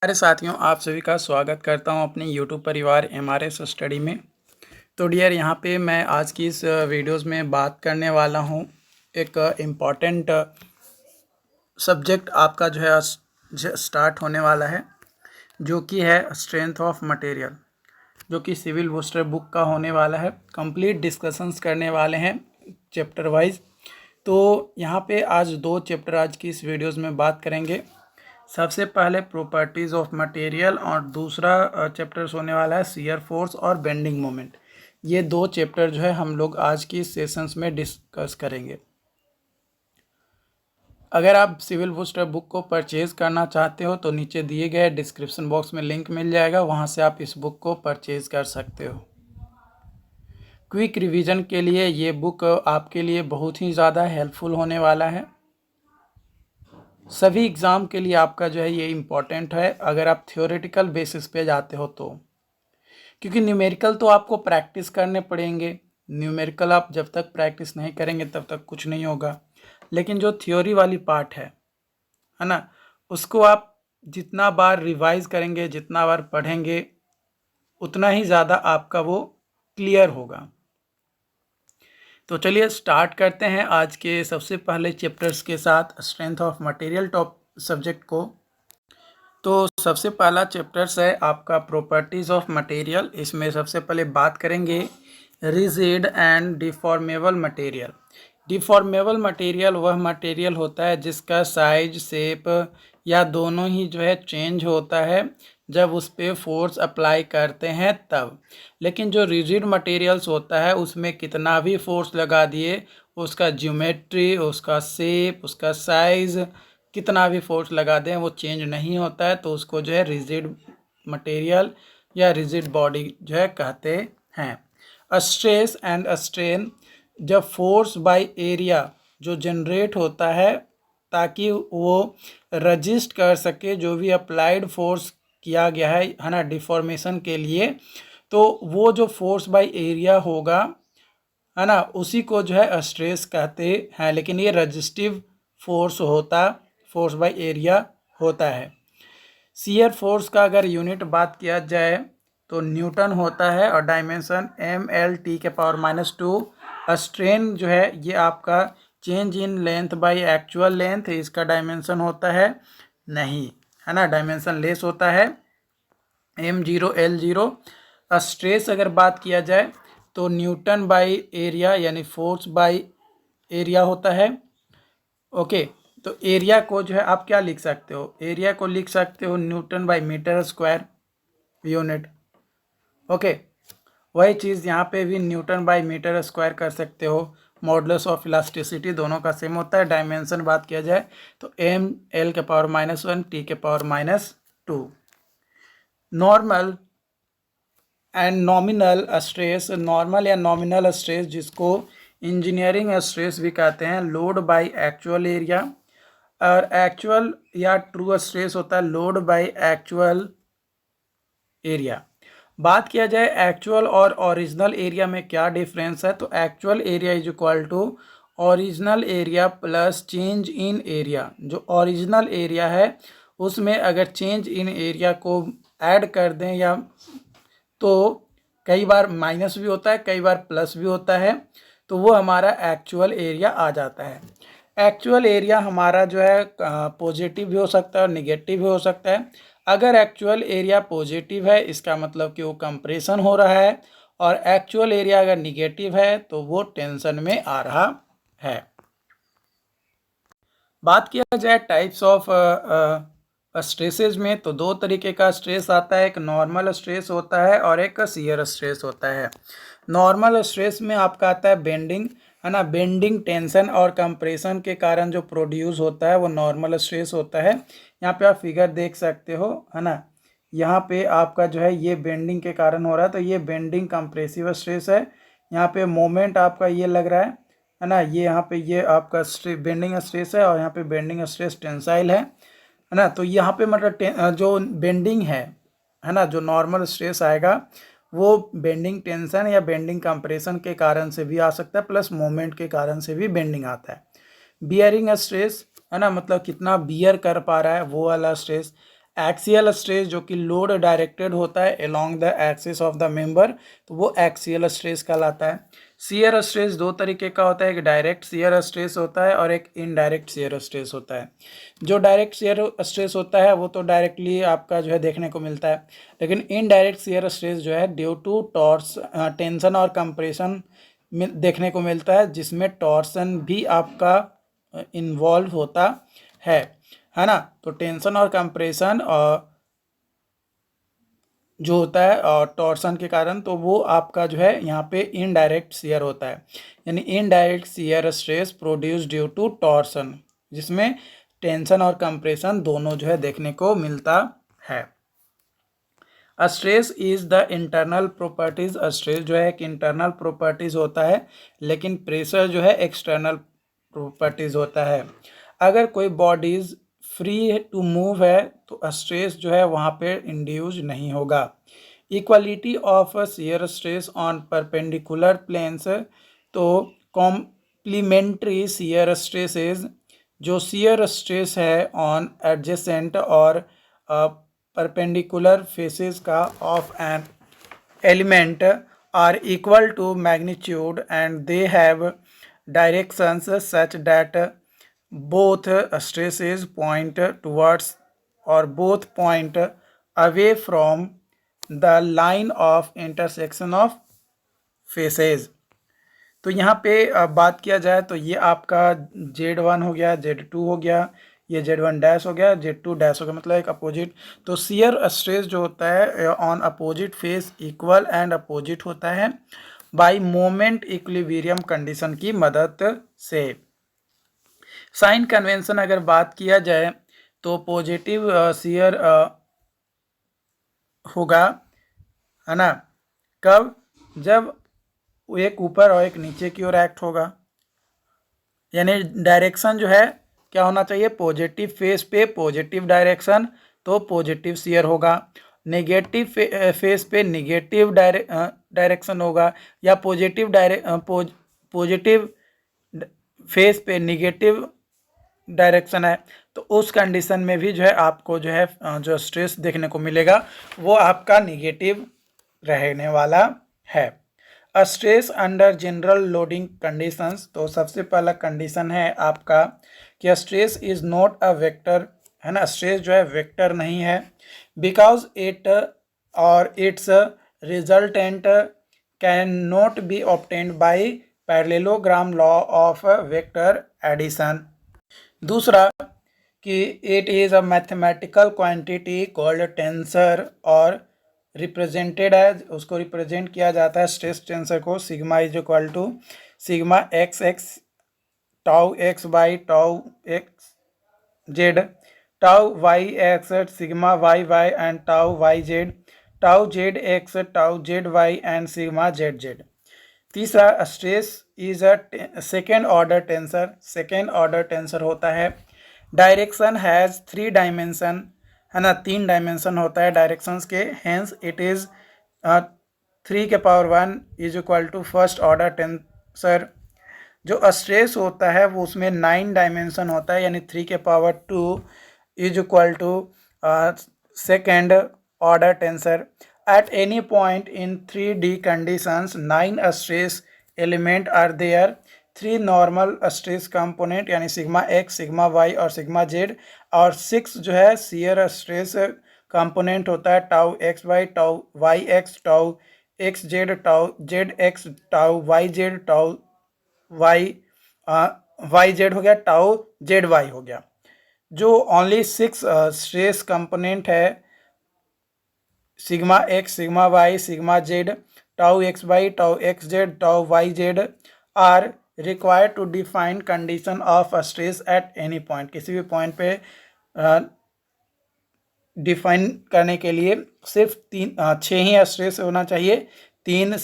अरे साथियों, आप सभी का स्वागत करता हूं अपने YouTube परिवार एमआरएस स्टडी में। तो डियर, यहां पे मैं आज की इस वीडियोस में बात करने वाला हूं एक इम्पॉर्टेंट सब्जेक्ट आपका जो है स्टार्ट होने वाला है, जो कि है स्ट्रेंथ ऑफ मटेरियल, जो कि सिविल बूस्टर बुक का होने वाला है। कंप्लीट डिस्कशंस करने वाले हैं चैप्टर वाइज। तो यहाँ पे आज दो चैप्टर आज की इस वीडियोस में बात करेंगे। सबसे पहले प्रॉपर्टीज़ ऑफ मटेरियल और दूसरा चैप्टर होने वाला है शियर फोर्स और बेंडिंग मोमेंट। ये दो चैप्टर जो है हम लोग आज की सेशंस में डिस्कस करेंगे। अगर आप सिविल बूस्टर बुक को परचेज़ करना चाहते हो तो नीचे दिए गए डिस्क्रिप्शन बॉक्स में लिंक मिल जाएगा, वहाँ से आप इस बुक को परचेज़ कर सकते हो। क्विक रिवीजन के लिए ये बुक आपके लिए बहुत ही ज़्यादा हेल्पफुल होने वाला है। सभी एग्ज़ाम के लिए आपका जो है ये इम्पॉर्टेंट है, अगर आप थ्योरेटिकल बेसिस पे जाते हो तो, क्योंकि न्यूमेरिकल तो आपको प्रैक्टिस करने पड़ेंगे। न्यूमेरिकल आप जब तक प्रैक्टिस नहीं करेंगे तब तक कुछ नहीं होगा। लेकिन जो थ्योरी वाली पार्ट है ना, उसको आप जितना बार रिवाइज करेंगे, जितना बार पढ़ेंगे, उतना ही ज़्यादा आपका वो क्लियर होगा। तो चलिए स्टार्ट करते हैं आज के सबसे पहले चैप्टर्स के साथ, strength of material top subject को। तो सबसे पहला चैप्टर्स है आपका प्रॉपर्टीज़ ऑफ मटेरियल। इसमें सबसे पहले बात करेंगे rigid and deformable material. Deformable material वह मटेरियल होता है जिसका साइज, शेप या दोनों ही जो है चेंज होता है जब उस पर फोर्स अप्लाई करते हैं तब। लेकिन जो रिजिड मटेरियल्स होता है उसमें कितना भी फोर्स लगा दिए, उसका ज्योमेट्री, उसका शेप, उसका साइज़, कितना भी फोर्स लगा दें वो चेंज नहीं होता है, तो उसको जो है रिजिड मटेरियल या रिजिड बॉडी जो है कहते हैं। स्ट्रेस एंड स्ट्रेन, जब फोर्स बाय एरिया जो जनरेट होता है ताकि वो रजिस्ट कर सके जो भी अप्लाइड फोर्स किया गया है ना, डिफॉर्मेशन के लिए, तो वो जो फोर्स बाय एरिया होगा है ना, उसी को जो है स्ट्रेस कहते हैं। लेकिन ये रजिस्टिव फोर्स बाय एरिया होता है। शियर फोर्स का अगर यूनिट बात किया जाए तो न्यूटन होता है और डायमेंशन mL/-2। स्ट्रेन जो है ये आपका change in length by actual length, इसका डायमेंशन होता है नहीं, है ना, डायमेंशन लेस होता है m0L0। स्ट्रेस अगर बात किया जाए तो न्यूटन बाय एरिया यानी फोर्स बाय एरिया होता है। ओके, तो एरिया को जो है आप क्या लिख सकते हो, एरिया को लिख सकते हो newton by metre square unit. Okay, वही चीज़ यहाँ पे भी न्यूटन बाय मीटर स्क्वायर कर सकते हो। मॉडुलस ऑफ इलास्टिसिटी दोनों का सेम होता है। डायमेंशन बात किया जाए तो mL/-1 T/-2। Normal and nominal stress, normal या नॉमिनल स्ट्रेस जिसको इंजीनियरिंग स्ट्रेस भी कहते हैं, लोड बाय एक्चुअल एरिया, और एक्चुअल या ट्रू स्ट्रेस होता है लोड बाय एक्चुअल एरिया। बात किया जाए एक्चुअल और ओरिजिनल एरिया में क्या डिफरेंस है, तो actual area is equal to original area plus change in area. जो ओरिजिनल एरिया है उसमें अगर चेंज इन एरिया को ऐड कर दें या तो कई बार माइनस भी होता है, कई बार प्लस भी होता है, तो वो हमारा एक्चुअल एरिया आ जाता है। एक्चुअल एरिया हमारा जो है पॉजिटिव भी हो सकता है और निगेटिव भी हो सकता है। अगर एक्चुअल एरिया पॉजिटिव है इसका मतलब कि वो कंप्रेशन हो रहा है, और एक्चुअल एरिया अगर निगेटिव है तो वो टेंशन में आ रहा है। बात किया जाए टाइप्स ऑफ स्ट्रेसेस में तो दो तरीके का स्ट्रेस आता है, एक नॉर्मल स्ट्रेस होता है और एक शियर स्ट्रेस होता है। नॉर्मल स्ट्रेस में आपका आता है बेंडिंग, है ना, बेंडिंग टेंशन और कंप्रेशन के कारण जो प्रोड्यूस होता है वो नॉर्मल स्ट्रेस होता है। यहाँ पे आप फिगर देख सकते हो, है ना, यहाँ पे आपका जो है ये बेंडिंग के कारण हो रहा है, तो ये बेंडिंग कंप्रेसिव स्ट्रेस है। यहाँ पे मोमेंट आपका ये लग रहा है ना, ये यहाँ पे ये आपका बेंडिंग स्ट्रेस है और यहाँ पे बेंडिंग स्ट्रेस टेंसाइल है ना। तो यहाँ पे मतलब जो बेंडिंग है ना, जो नॉर्मल स्ट्रेस आएगा वो बेंडिंग टेंशन या बेंडिंग कंप्रेशन के कारण से भी आ सकता है, प्लस मोमेंट के कारण से भी बेंडिंग आता है। बियरिंग स्ट्रेस, है ना, मतलब कितना बियर कर पा रहा है वो वाला स्ट्रेस। एक्सियल स्ट्रेस जो कि लोड डायरेक्टेड होता है along the axis of the member, तो वो एक्सियल स्ट्रेस कहलाता है। शियर स्ट्रेस दो तरीके का होता है, एक डायरेक्ट शियर स्ट्रेस होता है और एक इनडायरेक्ट शियर स्ट्रेस होता है। जो डायरेक्ट शियर स्ट्रेस होता है वो तो डायरेक्टली आपका जो है देखने को मिलता है, लेकिन इनडायरेक्ट शियर स्ट्रेस जो है ड्यू टू टेंशन और कंप्रेशन में देखने को मिलता है, जिसमें टॉर्सन भी आपका इन्वॉल्व होता है ना। तो टेंशन और कंप्रेशन जो होता है और टॉर्सन के कारण, तो वो आपका जो है यहाँ पे इनडायरेक्ट शियर होता है, यानी indirect shear stress produce due to torsion, जिसमें टेंशन और कंप्रेशन दोनों जो है देखने को मिलता है। Stress is the internal properties, stress जो है एक इंटरनल प्रॉपर्टीज होता है, लेकिन प्रेशर जो है एक्सटर्नल प्रॉपर्टीज होता है। अगर कोई बॉडीज फ्री टू मूव है तो स्ट्रेस जो है वहाँ पे इंड्यूस नहीं होगा। Equality of shear stress on perpendicular planes, तो कॉम्प्लीमेंट्री शियर स्ट्रेसेस, जो शियर स्ट्रेस है ऑन एडजेसेंट और परपेंडिकुलर फेसेस का of an element are equal to magnitude and they have directions such that both stresses point towards or both point away from the line of intersection of faces। तो यहाँ पे बात किया जाए तो ये आपका Z1 हो गया, Z2 हो गया, ये Z1 डैश हो गया, Z2 डैश हो गया, मतलब एक अपोजिट। तो शियर स्ट्रेस जो होता है on opposite face equal and opposite होता है बाय मोमेंट इक्विलिब्रियम कंडीशन की मदद से। साइन कन्वेंशन अगर बात किया जाए तो पॉजिटिव शियर होगा, है ना, कब? जब एक ऊपर और एक नीचे की ओर एक्ट होगा, यानी डायरेक्शन जो है क्या होना चाहिए? पॉजिटिव फेस पे पॉजिटिव डायरेक्शन, तो पॉजिटिव शियर होगा। नेगेटिव फेस पे नेगेटिव डायरेक्शन होगा, या पॉजिटिव फेस पे नेगेटिव डायरेक्शन है, तो उस कंडीशन में भी जो है आपको जो है जो स्ट्रेस देखने को मिलेगा वो आपका निगेटिव रहने वाला है। Stress under general loading conditions, तो सबसे पहला कंडीशन है आपका कि stress is not a vector, है ना, स्ट्रेस जो है वेक्टर नहीं है, बिकॉज इट और its resultant can not be obtained by parallelogram law of vector addition. दूसरा कि it is a mathematical quantity called tensor और रिप्रेजेंटेड एज, उसको रिप्रेजेंट किया जाता है स्ट्रेस टेंसर को sigma is equal to sigma x x tau x by tau x Z, tau Y x sigma y y and tau Y Z, tau Z x tau Z y and sigma z z. तीसरा stress is a second order tensor, second order tensor होता है। Direction has 3 dimension, है ना, 3 dimension होता है directions के, hence it is 3 के power 1 is equal to first order tensor. जो स्ट्रेस होता है वो उसमें 9 डायमेंशन होता है, यानी 3 के power 2 is equal to second order tensor. At any point in 3D conditions, 9 stress element are there, 3 normal stress component यानी सिग्मा x, सिग्मा y और सिग्मा z, और 6 जो है शियर स्ट्रेस कंपोनेंट होता है, tau x Y, tau Y X, tau x Z, tau Z x, tau Y Z, tau Y Z हो गया, tau Z Y हो गया। जो ओनली 6 स्ट्रेस कंपोनेंट है, sigma x, sigma Y, sigma Z, tau x Y, tau x Z, tau Y Z are required to define condition of stress at any point, किसी भी point पे define करने के लिए सिर्फ 6 ही स्ट्रेस होना चाहिए, 3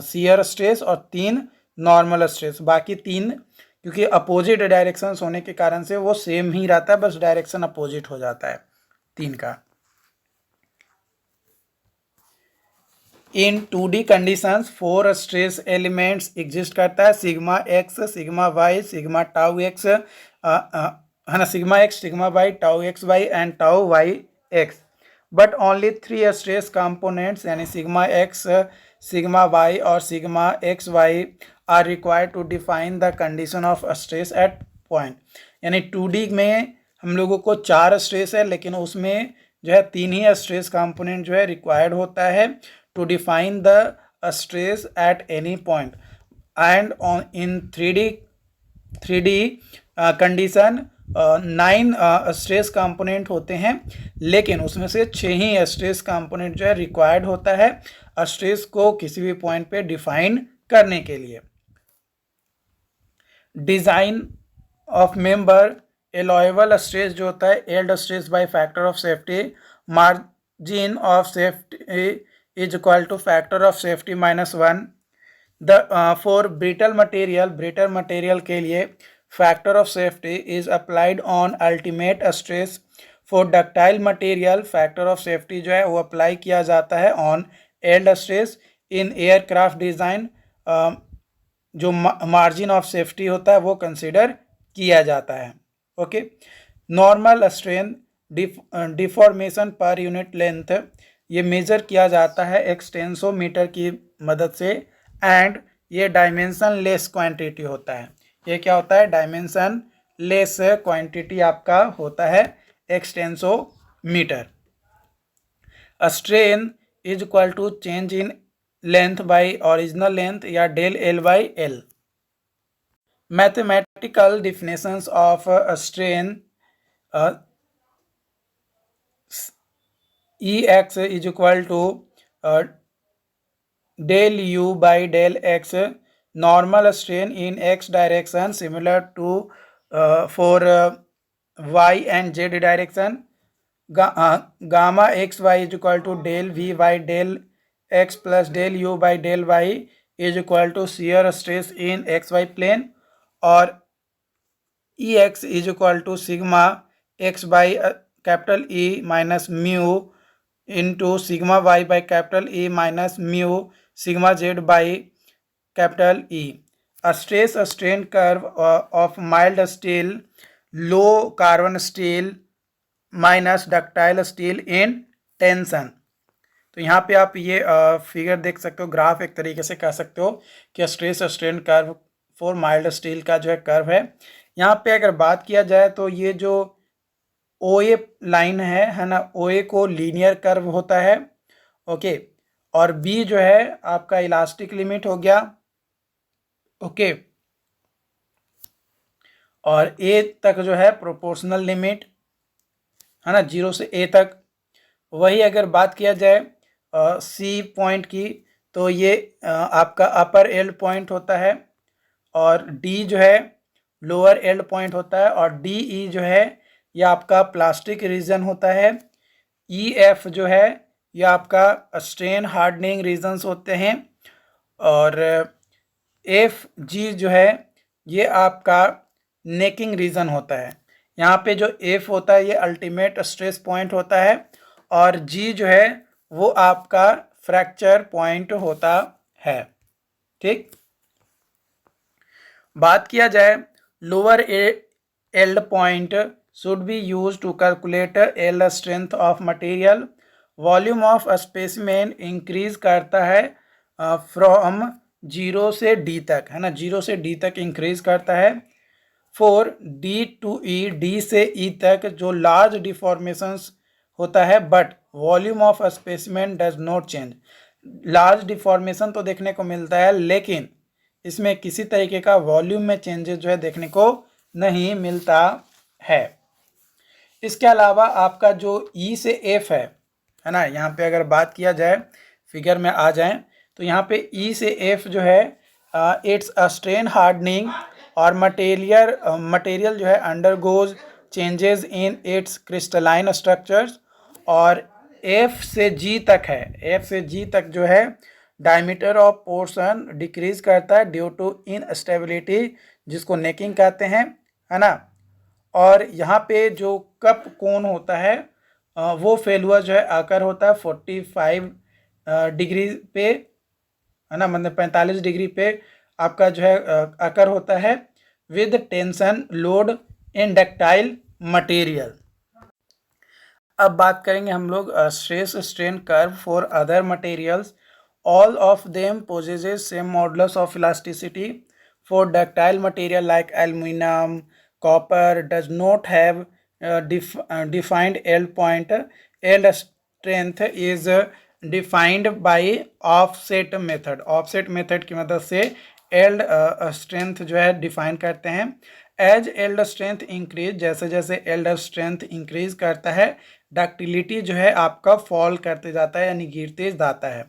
शियर स्ट्रेस और 3 नॉर्मल स्ट्रेस, बाकी 3 क्योंकि अपोजिट डायरेक्शन होने के कारण से वो सेम ही रहता है, बस डायरेक्शन अपोजिट हो जाता है 3 का। In 2D conditions 4 stress elements exist करता है, sigma x, sigma Y, sigma tau x, है ना, sigma x, sigma y, tau x y and tau Y x. But only 3 stress components यानी सिग्मा एक्स, सिग्मा वाई और sigma x y are required to define the condition of stress at point. यानी 2D में हम लोगों को 4 stress है, लेकिन उसमें जो है 3 ही स्ट्रेस कंपोनेंट जो है रिक्वायर्ड होता है to define the stress at any point. And on in 3D condition 9 stress component होते हैं, लेकिन उसमें से 6 ही स्ट्रेस कंपोनेंट जो है रिक्वायर्ड होता है स्ट्रेस को किसी भी पॉइंट पे डिफाइन करने के लिए। Design of member allowable stress जो होता है yield stress by factor of safety, margin of safety is equal to factor of safety -1। The for brittle material के लिए factor of safety is applied on ultimate stress. For ductile material factor of safety जो है वो apply किया जाता है on yield stress. In aircraft design जो margin of safety होता है वो कंसिडर किया जाता है। Okay, normal strain deformation per unit length ये मेज़र किया जाता है एक्सटेंसोमीटर की मदद से, एंड ये डायमेंशन लेस क्वांटिटी होता है। ये क्या होता है? डायमेंशन लेस क्वांटिटी आपका होता है extensometer. Strain is equal to change in length by original length या del L by l. Mathematical definitions of strain e x is equal to del u by del x, normal strain in x direction similar to for y and z direction, gamma xy is equal to del v by del x plus del u by del y is equal to shear stress in xy plane, और ex is equal to sigma x by capital E minus mu into sigma y by capital E minus mu sigma z by capital E. A stress strain curve of mild steel, low carbon steel minus ductile steel in tension। तो यहाँ पे आप ये figure देख सकते हो, graph एक तरीके से कह सकते हो कि stress strain curve for mild steel का जो है कर्व है। यहाँ पे अगर बात किया जाए तो ये जो OA लाइन है ना, OA को लीनियर कर्व होता है। ओके, और B जो है आपका इलास्टिक लिमिट हो गया। ओके, और A तक जो है प्रोपोर्शनल लिमिट है ना, 0 से A तक। वही अगर बात किया जाए C पॉइंट की तो ये आपका अपर एल्ड पॉइंट होता है, और D जो है लोअर एल्ड पॉइंट होता है, और DE जो है ये आपका प्लास्टिक रीजन होता है। EF जो है ये आपका स्ट्रेन हार्डनिंग रीजन्स होते हैं, और FG जो है ये आपका नेकिंग रीजन होता है। यहाँ पे जो F होता है ये अल्टीमेट स्ट्रेस पॉइंट होता है, और G जो है वो आपका फ्रैक्चर पॉइंट होता है। ठीक, बात किया जाए lower yield point should be used to calculate yield strength of material। Volume of specimen increase करता है फ्रॉम 0 से D तक, है ना, 0 से D तक इंक्रीज करता है। For D to E, D से E तक जो लार्ज डिफॉर्मेशंस होता है, but volume of specimen does not change. Large deformation तो देखने को मिलता है, लेकिन इसमें किसी तरीके का वॉल्यूम में चेंजेस जो है देखने को नहीं मिलता है। इसके अलावा आपका जो E से F है ना, यहाँ पे अगर बात किया जाए, फिगर में आ जाए तो यहाँ पे E से F जो है इट्स स्ट्रेन हार्डनिंग, और मटेरियल जो है undergoes changes in its crystalline structures. और F से G तक है, F से G तक जो है डायमीटर ऑफ पोर्शन डिक्रीज करता है ड्यू टू इनस्टेबिलिटी, जिसको नेकिंग कहते हैं, है ना। और यहाँ पे जो कप कोन होता है वो फेलुअर जो है आकर होता है 45 डिग्री पे, है ना, मतलब 45 डिग्री पे आपका जो है आकर होता है with tension load in ductile material. अब बात करेंगे हम लोग stress strain curve for other materials. All of them possesses same modulus of elasticity. For ductile material like aluminium, copper does not have defined yield point. Yield strength is defined by offset method. offset method की मदद से yield strength जो है define करते हैं. As yield strength increase, जैसे जैसे yield strength increase करता है डक्टिलिटी जो है आपका फॉल करते जाता है, यानी गिरते जाता है.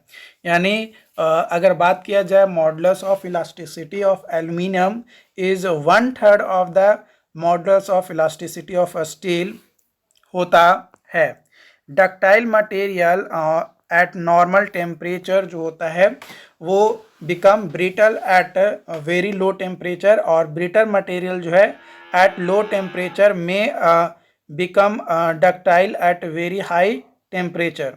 यानी अगर बात किया जाए modulus of elasticity of aluminium is 1/3 of the modulus of elasticity of steel होता है. Ductile material at normal temperature जो होता है वो become brittle at very low temperature, और ब्रिटल मटेरियल जो है एट लो टेम्परेचर में become ductile at very high temperature.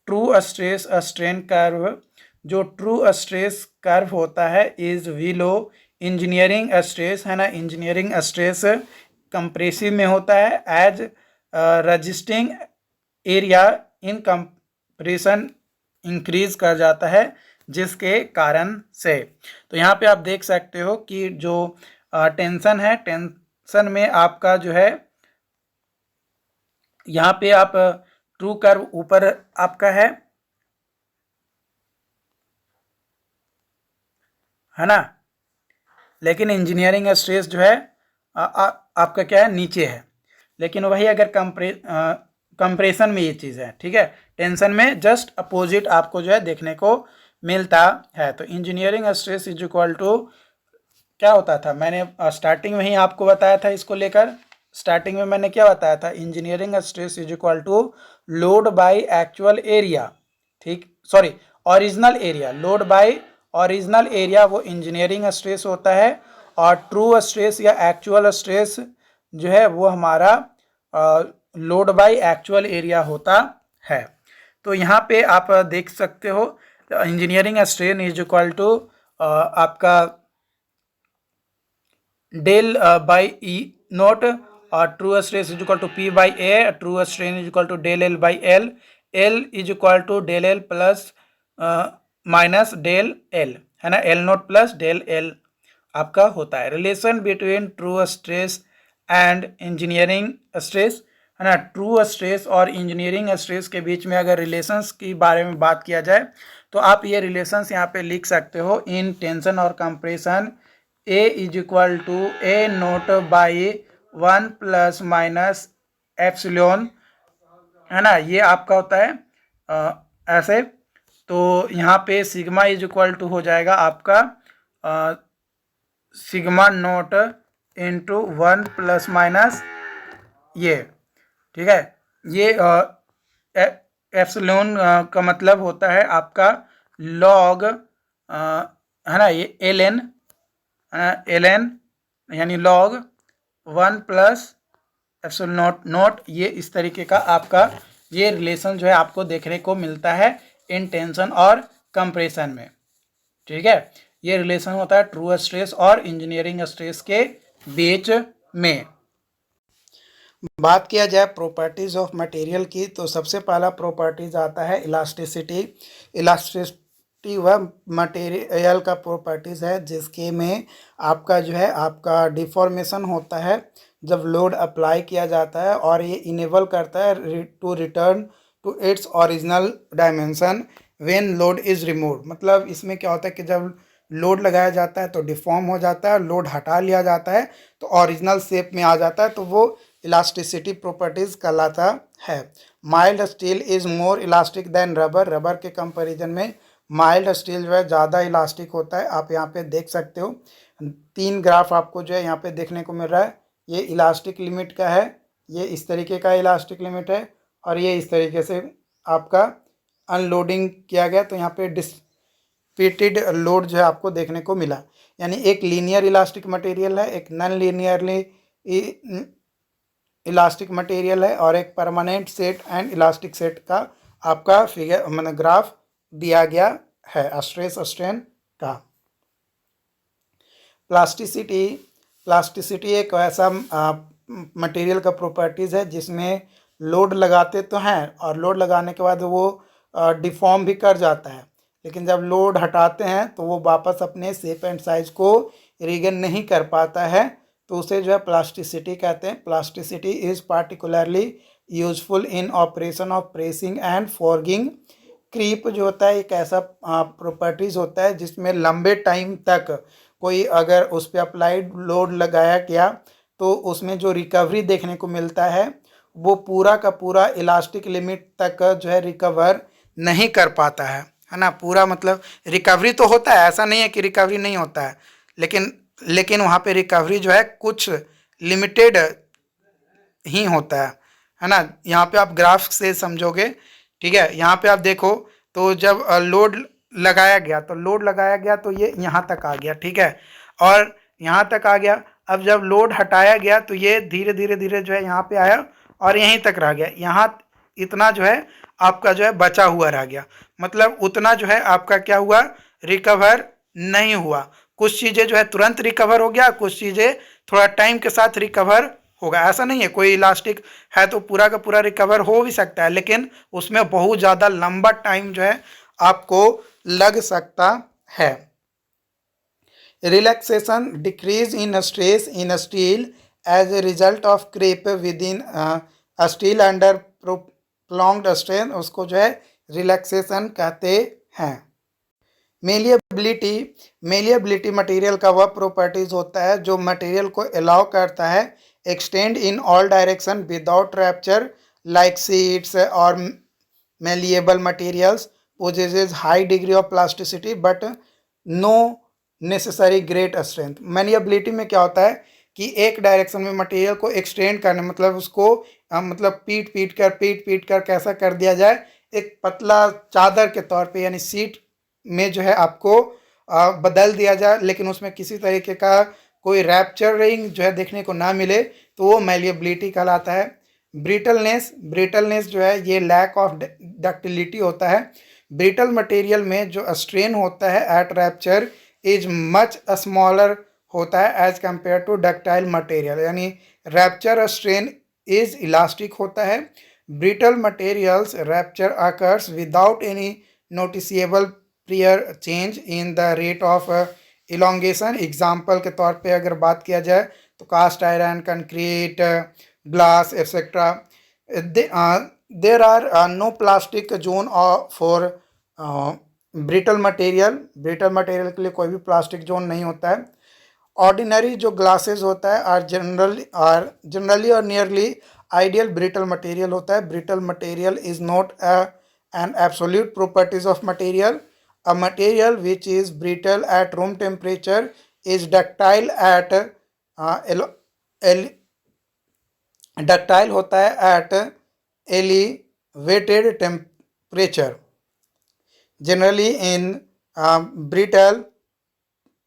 True stress strain curve, जो ट्रू स्ट्रेस कर्व होता है इज विलो इंजीनियरिंग स्ट्रेस, है ना. इंजीनियरिंग स्ट्रेस कंप्रेसिव में होता है as resisting area in compression increase कर जाता है जिसके कारण से. तो यहाँ पे आप देख सकते हो कि जो टेंशन है, टेंशन में आपका जो है यहाँ पे आप ट्रू कर्व ऊपर आपका है ना, लेकिन इंजीनियरिंग स्ट्रेस जो है आपका क्या है, नीचे है. लेकिन वही अगर कंप्रेशन में ये चीज़ है, ठीक है. टेंशन में जस्ट अपोजिट आपको जो है देखने को मिलता है. तो engineering stress is equal to क्या होता था, मैंने स्टार्टिंग में ही आपको बताया था. इसको लेकर स्टार्टिंग में मैंने क्या बताया था, engineering stress is equal to load by actual area. ठीक, sorry, original area. Load by original area वो इंजीनियरिंग स्ट्रेस होता है, और ट्रू स्ट्रेस या एक्चुअल स्ट्रेस जो है वो हमारा लोड बाय एक्चुअल एरिया होता है. तो यहाँ पे आप देख सकते हो engineering strain is equal to आपका डेल बाई ई नोट, और true stress is equal to P by A. True strain is equal to del L by L. L is equal to del L plus minus del L, है ना. L naught plus del L आपका होता है. Relation between true stress and engineering stress, है ना. True stress और engineering stress के बीच में अगर रिलेशंस की बारे में बात किया जाए तो आप ये रिलेशंस यहाँ पे लिख सकते हो. इन टेंशन और compression A is equal to A naught by 1 plus minus epsilon, है ना. ये आपका होता है ऐसे. तो यहाँ पे सिग्मा इज इक्वल टू हो जाएगा आपका sigma note into 1 plus minus ये, ठीक है. ये एप्सिलॉन का मतलब होता है आपका लॉग, है ना, ये एल एन, यानी log 1 plus epsilon note note. ये इस तरीके का आपका ये रिलेशन जो है आपको देखने को मिलता है इन टेंशन और कंप्रेशन में, ठीक है. ये रिलेशन होता है ट्रू स्ट्रेस और इंजीनियरिंग स्ट्रेस के बीच में. बात किया जाए प्रॉपर्टीज़ ऑफ मटेरियल की, तो सबसे पहला प्रॉपर्टीज आता है इलास्टिसिटी. इलास्टिसिटी वह मटेरियल का प्रॉपर्टीज़ है जिसके में आपका जो है आपका डिफॉर्मेशन होता है जब लोड अप्लाई किया जाता है, और ये इनेबल करता है to return to its original dimension when load is removed. मतलब इसमें क्या होता है कि जब लोड लगाया जाता है तो डिफॉर्म हो जाता है, लोड हटा लिया जाता है तो ओरिजिनल शेप में आ जाता है, तो वो इलास्टिसिटी प्रॉपर्टीज़ कहलाता है. Mild steel is more elastic than rubber. Rubber के कंपैरिजन में माइल्ड स्टील जो है ज़्यादा इलास्टिक होता है. आप यहाँ पे देख सकते हो 3 ग्राफ आपको जो है यहाँ पे देखने को मिल रहा है. ये इलास्टिक लिमिट का है, ये इस तरीके का इलास्टिक लिमिट है, और ये इस तरीके से आपका अनलोडिंग किया गया तो यहाँ पे डिस्प्यूटेड लोड जो है आपको देखने को मिला. यानी एक लीनियर इलास्टिक मटेरियल है, एक नॉन लीनियरली इलास्टिक मटेरियल है, और एक permanent set and elastic set का आपका फिगर मतलब ग्राफ दिया गया है स्ट्रेस स्ट्रेन का. प्लास्टिसिटी एक ऐसा मटेरियल का प्रॉपर्टीज़ है जिसमें लोड लगाते तो हैं और लोड लगाने के बाद वो डिफॉर्म भी कर जाता है, लेकिन जब लोड हटाते हैं तो वो वापस अपने शेप एंड साइज को रीगेन नहीं कर पाता है, तो उसे जो है प्लास्टिसिटी कहते हैं। Plasticity is particularly useful in operation of pressing and forging. Creep जो होता है एक ऐसा प्रॉपर्टीज होता है जिसमें लंबे टाइम तक कोई अगर उस पर अप्लाइड लोड लगाया गया तो उसमें जो रिकवरी देखने को मिलता है वो पूरा का पूरा इलास्टिक लिमिट तक जो है रिकवर नहीं कर पाता है ना। पूरा मतलब रिकवरी तो होता है, ऐसा नहीं है कि रिकवरी नहीं होता है, लेकिन वहाँ पे रिकवरी जो है कुछ लिमिटेड ही होता है ना। यहाँ पे आप ग्राफ से समझोगे, ठीक है। यहाँ पे आप देखो तो जब लोड लगाया गया तो ये यहाँ तक आ गया, ठीक है, और यहाँ तक आ गया। अब जब लोड हटाया गया तो ये धीरे धीरे धीरे जो है यहाँ पे आया और यहीं तक रह गया। यहाँ इतना जो है आपका जो है बचा हुआ रह गया, मतलब उतना जो है आपका क्या हुआ, रिकवर नहीं हुआ। कुछ चीज़ें जो है तुरंत रिकवर हो गया, कुछ चीज़ें थोड़ा टाइम के साथ रिकवर होगा। ऐसा नहीं है कोई इलास्टिक है तो पूरा का पूरा रिकवर हो भी सकता है, लेकिन उसमें बहुत ज़्यादा लंबा टाइम जो है आपको लग सकता है। Relaxation decrease in stress in steel as a result of creep within steel under prolonged strain, उसको जो है रिलैक्सेशन कहते हैं। मेलिएबिलिटी मटेरियल का वह प्रॉपर्टीज होता है जो मटेरियल को अलाउ करता है extend in all direction without rapture, like seats और malleable materials possesses high degree of plasticity but no necessary great strength। मैनिएबिलिटी में क्या होता है कि एक डायरेक्शन में मटेरियल को एक्सटेंड करने, मतलब उसको मतलब पीट कर कैसा कर दिया जाए, एक पतला चादर के तौर पे यानी सीट में जो है आपको बदल दिया जाए, लेकिन उसमें किसी तरीके का कोई रैप्चरिंग जो है देखने को ना मिले, तो वो मैलिएबिलिटी कहलाता है। ब्रिटलनेस जो है ये लैक ऑफ डक्टिलिटी होता है। ब्रिटल मटेरियल में जो स्ट्रेन होता है at rupture is much smaller होता है as compare to ductile material, यानी रैप्चर स्ट्रेन इज इलास्टिक होता है। Brittle materials rupture occurs without any noticeable prior change in the rate of elongation. Example के तौर पे अगर बात किया जाए तो cast iron, concrete, glass etcetera. There are no plastic zone for brittle material के लिए कोई भी प्लास्टिक जोन नहीं होता है। ऑर्डिनरी जो ग्लासेस होता है आर जनरली और नियरली आइडियल ब्रिटल मटेरियल होता है। Brittle material is not an absolute properties of material. A material which is brittle at room temperature is ductile at ductile होता है at elevated temperature। Generally in brittle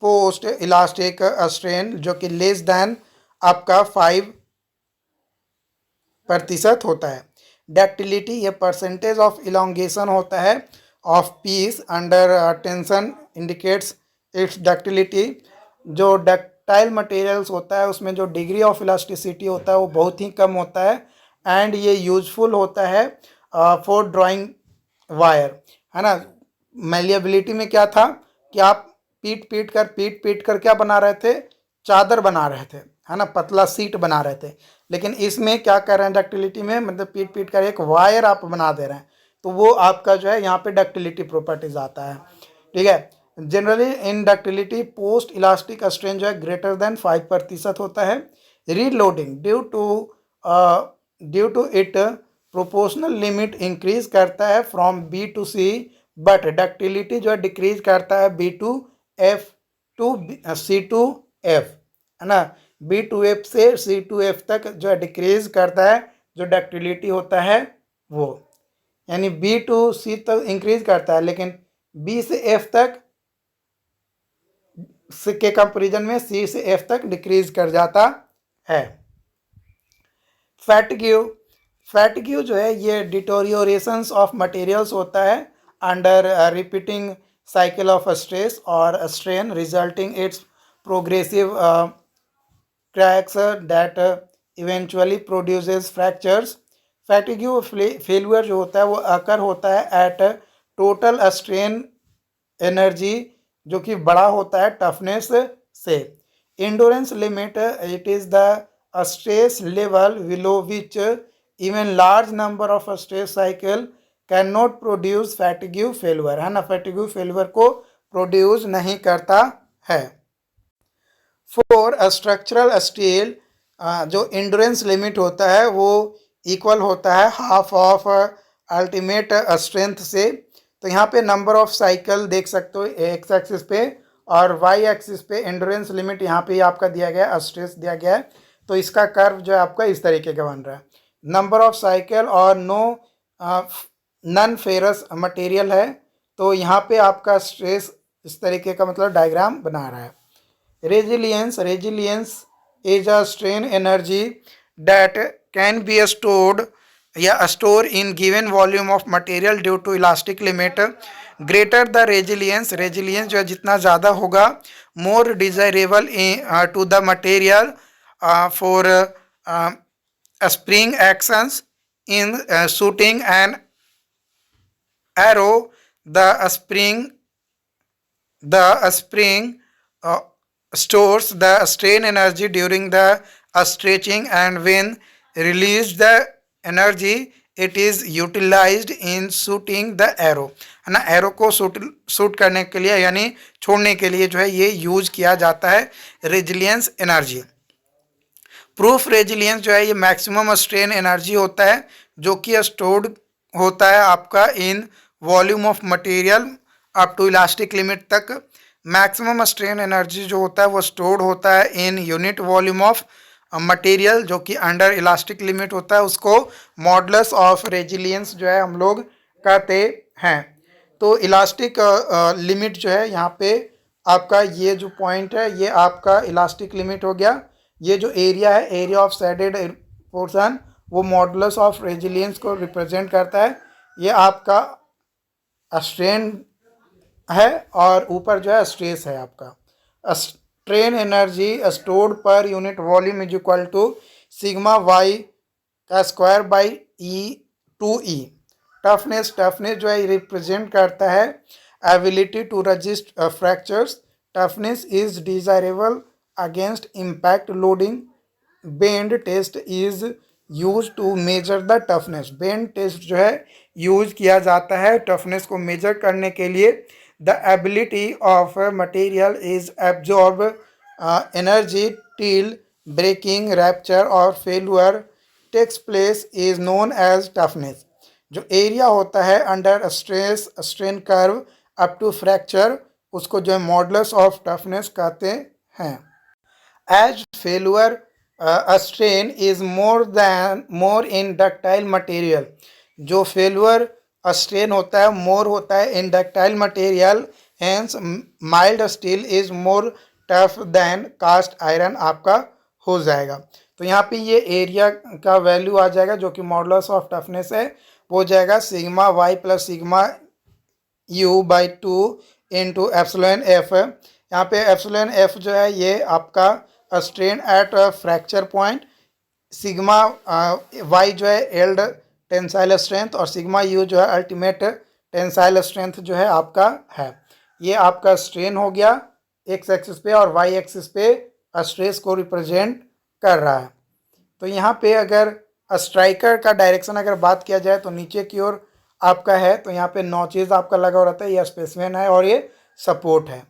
post elastic strain जो कि less than आपका 5% होता है। Ductility ये percentage of elongation होता है of peace under tension indicates it's ductility. जो डक्टाइल मटेरियल्स होता है उसमें जो डिग्री ऑफ इलास्टिसिटी होता है वो बहुत ही कम होता है एंड ये यूजफुल होता है फॉर ड्राइंग वायर, है ना। मैलिएबिलिटी में क्या था कि आप पीट कर क्या बना रहे थे, चादर बना रहे थे, है ना, पतला सीट बना रहे थे। लेकिन इसमें क्या कर रहे हैं डक्टिलिटी में, मतलब पीट कर एक वायर आप बना दे रहे हैं, तो वो आपका जो है यहाँ पे डक्टिलिटी प्रॉपर्टीज आता है, ठीक है। Generally in ductility post elastic strain जो है ग्रेटर देन 5% होता है। Reloading due to it proportional limit increase करता है from B to C, but ductility जो है डिक्रीज करता है B to F to C to F, है ना। बी टू एफ से सी टू एफ तक जो है डिक्रीज करता है जो डक्टिलिटी होता है वो, यानी बी टू सी तक इंक्रीज करता है, लेकिन बी से एफ तक के कंपेरिजन में सी से एफ तक डिक्रीज कर जाता है। फैटिग्यू जो है ये डिटोरियोरेशंस ऑफ मटेरियल्स होता है under repeating cycle of stress और strain resulting its progressive cracks that eventually produces fractures। Fatigue failure जो होता है वो अकर होता है एट टोटल स्ट्रेन एनर्जी, जो कि बड़ा होता है टफनेस से। Endurance limit, it is the stress level below which even large number of stress cycle can not produce fatigue failure, है ना, फैटिग्यू फेल्यूर को प्रोड्यूस नहीं करता है। फॉर स्ट्रक्चरल स्टील, जो इंडोरेंस लिमिट होता है वो इक्वल होता है हाफ ऑफ अल्टीमेट स्ट्रेंथ से। तो यहाँ पे नंबर ऑफ साइकिल देख सकते हो एक्स एक्सिस पे, और वाई एक्सिस पे एंड्योरेंस लिमिट यहाँ पे आपका दिया गया है, स्ट्रेस दिया गया है। तो इसका कर्व जो है आपका इस तरीके का बन रहा है। नंबर ऑफ साइकिल और नॉन फेरस मटेरियल है, तो यहाँ पे आपका स्ट्रेस इस तरीके का मतलब डायग्राम बना रहा है। Resilience, resilience is a strain energy that can be stored या store in given volume of material due to elastic limit. Greater the resilience, resilience जो है जितना ज़्यादा होगा, more desirable to the material for spring actions in shooting an arrow. The spring stores the strain energy during the stretching, and when released the energy it is utilized in shooting the arrow, है ना। Arrow को shoot करने के लिए यानी छोड़ने के लिए जो है ये यूज किया जाता है रेजिलियंस एनर्जी। प्रूफ रेजिलियंस जो है ये मैक्सिमम स्ट्रेन एनर्जी होता है जो कि स्टोर्ड होता है आपका in volume of material up to elastic limit तक। मैक्सिमम स्ट्रेन एनर्जी जो होता है वो स्टोर्ड होता है in unit volume of material जो कि अंडर इलास्टिक लिमिट होता है, उसको मॉडुलस ऑफ रेजिलियंस जो है हम लोग कहते हैं। तो इलास्टिक लिमिट जो है यहाँ पे आपका ये जो पॉइंट है ये आपका इलास्टिक लिमिट हो गया। ये जो एरिया है, एरिया ऑफ शेडेड पोर्शन, वो मॉडुलस ऑफ रेजिलियंस को रिप्रेजेंट करता है। ये आपका स्ट्रेन है और ऊपर जो है स्ट्रेस है आपका। Strain energy stored per unit volume is equal to sigma y का square by E/2E। Toughness, toughness जो है रिप्रेजेंट करता है ability to resist fractures. Toughness is desirable against impact loading. Bend test is use to measure the toughness. Bend test जो है use किया जाता है टफनेस को मेजर करने के लिए। The ability of material is absorb energy till breaking, rupture और failure takes place is known as toughness. जो एरिया होता है under stress strain curve up to fracture, उसको जो है मॉडुलस ऑफ टफनेस कहते हैं। As failure strain is more in ductile material. जो फेल्यूर स्ट्रेन होता है मोर होता है in ductile material, hence mild steel is more tough than cast iron आपका हो जाएगा। तो यहाँ पे ये एरिया का वैल्यू आ जाएगा जो कि मॉडुलस ऑफ टफनेस है, वो जाएगा sigma y plus sigma u by 2 into epsilon F. यहाँ पे एप्सिलॉन एफ जो है ये आपका strain at fracture point, sigma y जो है एल्ड टेंसाइल स्ट्रेंथ और सिग्मा यू जो है अल्टीमेट टेंसाइल स्ट्रेंथ जो है आपका है। ये आपका स्ट्रेन हो गया एक्स एक्सिस पे, और वाई एक्सिस पे स्ट्रेस को रिप्रेजेंट कर रहा है। तो यहाँ पे अगर स्ट्राइकर का डायरेक्शन अगर बात किया जाए तो नीचे की ओर आपका है, तो यहाँ पे नॉचेज आपका लगा रहता है, ये स्पेसमैन है और ये सपोर्ट है।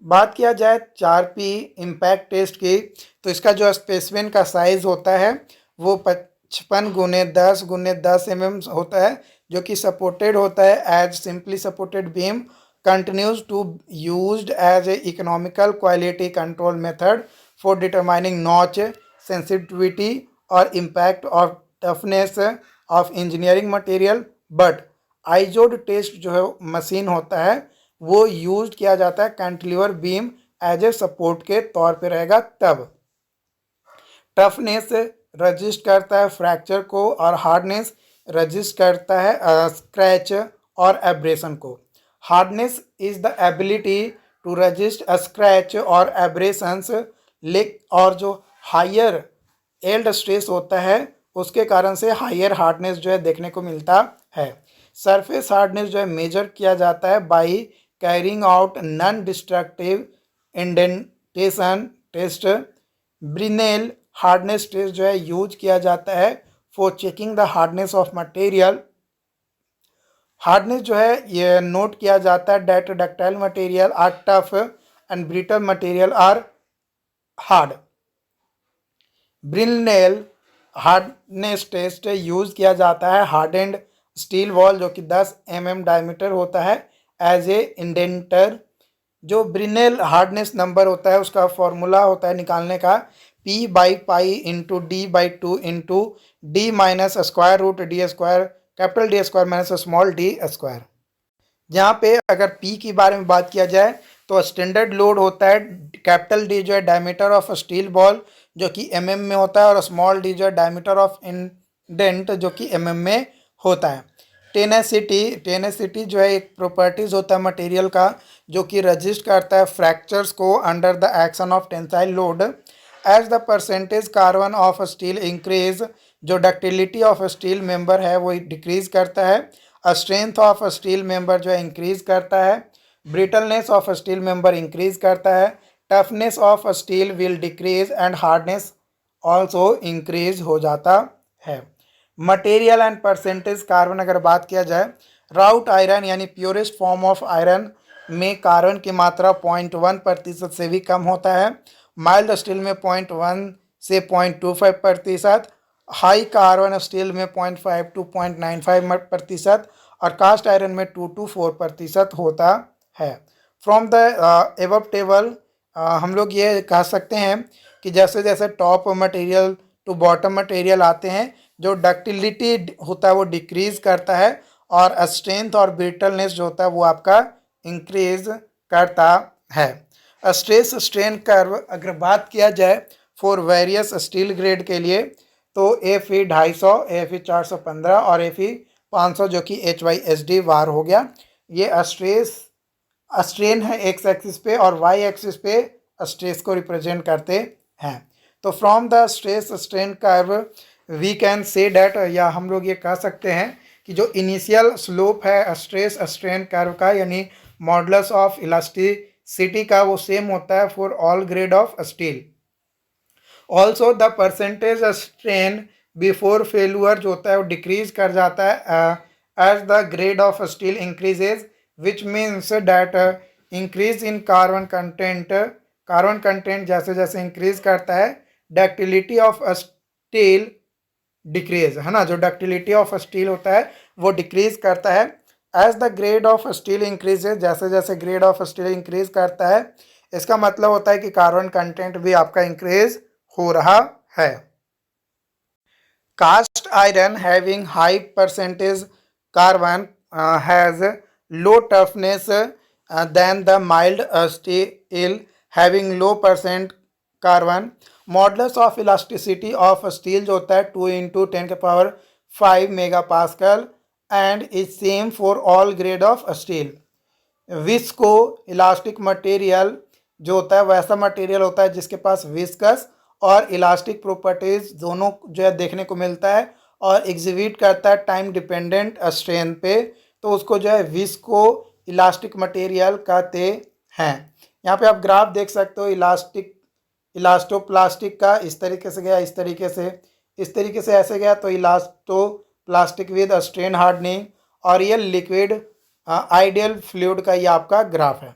बात किया जाए 4P इम्पैक्ट टेस्ट की, तो इसका जो स्पेसमैन का साइज होता है वो 55 गुने 10 गुने 10 mm होता है, जो कि सपोर्टेड होता है as simply supported beam, continues to used as a economical quality control method for determining notch sensitivity or impact of toughness of engineering material। but Izod test जो है मशीन होता है वो यूज किया जाता है cantilever beam as a support के तौर पे रहेगा तब। टफनेस रजिस्ट करता है फ्रैक्चर को और हार्डनेस रजिस्ट करता है स्क्रैच और एब्रेशन को। Hardness is the ability to resist scratch और एब्रेशंस, और जो हायर एल्ड स्ट्रेस होता है उसके कारण से हायर हार्डनेस जो है देखने को मिलता है। सरफेस हार्डनेस जो है मेजर किया जाता है by carrying out non destructive indentation test. Brinell hardness test जो है यूज किया जाता है for checking the hardness of material. Hardness जो है ये नोट किया जाता है that ductile material are tough and brittle material are hard. Brinell hardness test use किया जाता है हार्डेंड स्टील बॉल जो कि 10 mm डायमीटर होता है एज ए इंडेंटर। जो ब्रिनेल हार्डनेस नंबर होता है उसका फॉर्मूला होता है निकालने का P/π into D/2 into D minus square root D square capital D square minus small D square. यहाँ पे अगर P के बारे में बात किया जाए तो स्टैंडर्ड लोड होता है कैपिटल D जो है डायमीटर ऑफ स्टील बॉल जो कि mm में होता है और स्मॉल d जो है डायमीटर ऑफ इंडेंट जो कि mm में होता है। टेनेसिटी जो है एक प्रॉपर्टीज होता है मटेरियल का जो कि रजिस्ट करता है फ्रैक्चर्स को under the action of tensile load. As the percentage carbon of steel increase जो डक्टिलिटी ऑफ स्टील मेंबर है वो डिक्रीज करता है। स्ट्रेंथ ऑफ स्टील मेंबर जो है इंक्रीज करता है। Brittleness of steel member increase करता है। Toughness of steel will decrease and hardness also increase हो जाता है। मटेरियल एंड परसेंटेज कार्बन अगर बात किया जाए राउट आयरन यानी प्योरेस्ट फॉर्म ऑफ आयरन में कार्बन की मात्रा 0.1% से भी कम होता है। माइल्ड स्टील में 0.1 से 0.25%। हाई कार्बन स्टील में 0.5 to 0.95% और कास्ट आयरन में 2 to 4% होता है। फ्रॉम द एबव टेबल हम लोग ये कह सकते हैं कि जैसे जैसे top material to bottom material आते हैं जो डक्टिलिटी होता है वो डिक्रीज करता है और स्ट्रेंथ और ब्रिटलनेस जो होता है वो आपका इंक्रीज करता है। स्ट्रेस स्ट्रेन कर्व अगर बात किया जाए फॉर वेरियस स्टील ग्रेड के लिए तो Fe 250, Fe 415 और Fe 500 जो कि HYSD वार हो गया। ये स्ट्रेन है एक्स एक्सिस पे और वाई एक्सिस पे स्ट्रेस को रिप्रेजेंट करते हैं। तो from the stress strain curve we can say that या हम लोग ये कह सकते हैं कि जो इनिशियल स्लोप है स्ट्रेस स्ट्रेन कर्व का यानी मॉडुलस ऑफ इलास्टिसिटी का वो सेम होता है for all grade of steel. Also the percentage strain before failure जो होता है वो डिक्रीज कर जाता है as the grade of steel increases which means that increase in carbon content जैसे जैसे इंक्रीज करता है डक्टिलिटी ऑफ स्टील डिक्रीज है ना। जो डक्टिलिटी ऑफ स्टील होता है वो डिक्रीज करता है। As the grade of steel increases जैसे जैसे ग्रेड ऑफ स्टील इंक्रीज करता है इसका मतलब होता है कि कार्बन कंटेंट भी आपका इंक्रीज हो रहा है। Cast iron having high percentage carbon has low toughness than the mild steel having low percent carbon. Modulus of elasticity of steel जो होता है 2 × 10⁵ mega pascal and is same for all grade of steel. Viscoelastic material जो होता है वैसा material होता है जिसके पास विस्कस और इलास्टिक प्रॉपर्टीज दोनों जो है देखने को मिलता है और एग्जिबिट करता है टाइम डिपेंडेंट स्ट्रेन पे, तो उसको जो है विस्को इलास्टिक मटेरियल कहते हैं। यहाँ पे आप ग्राफ देख सकते हो इलास्टोप्लास्टिक का इस तरीके से गया, इस तरीके से ऐसे गया तो इलास्टोप्लास्टिक विद स्ट्रेन हार्डनिंग और ये लिक्विड आइडियल फ्लूइड का ये आपका ग्राफ है।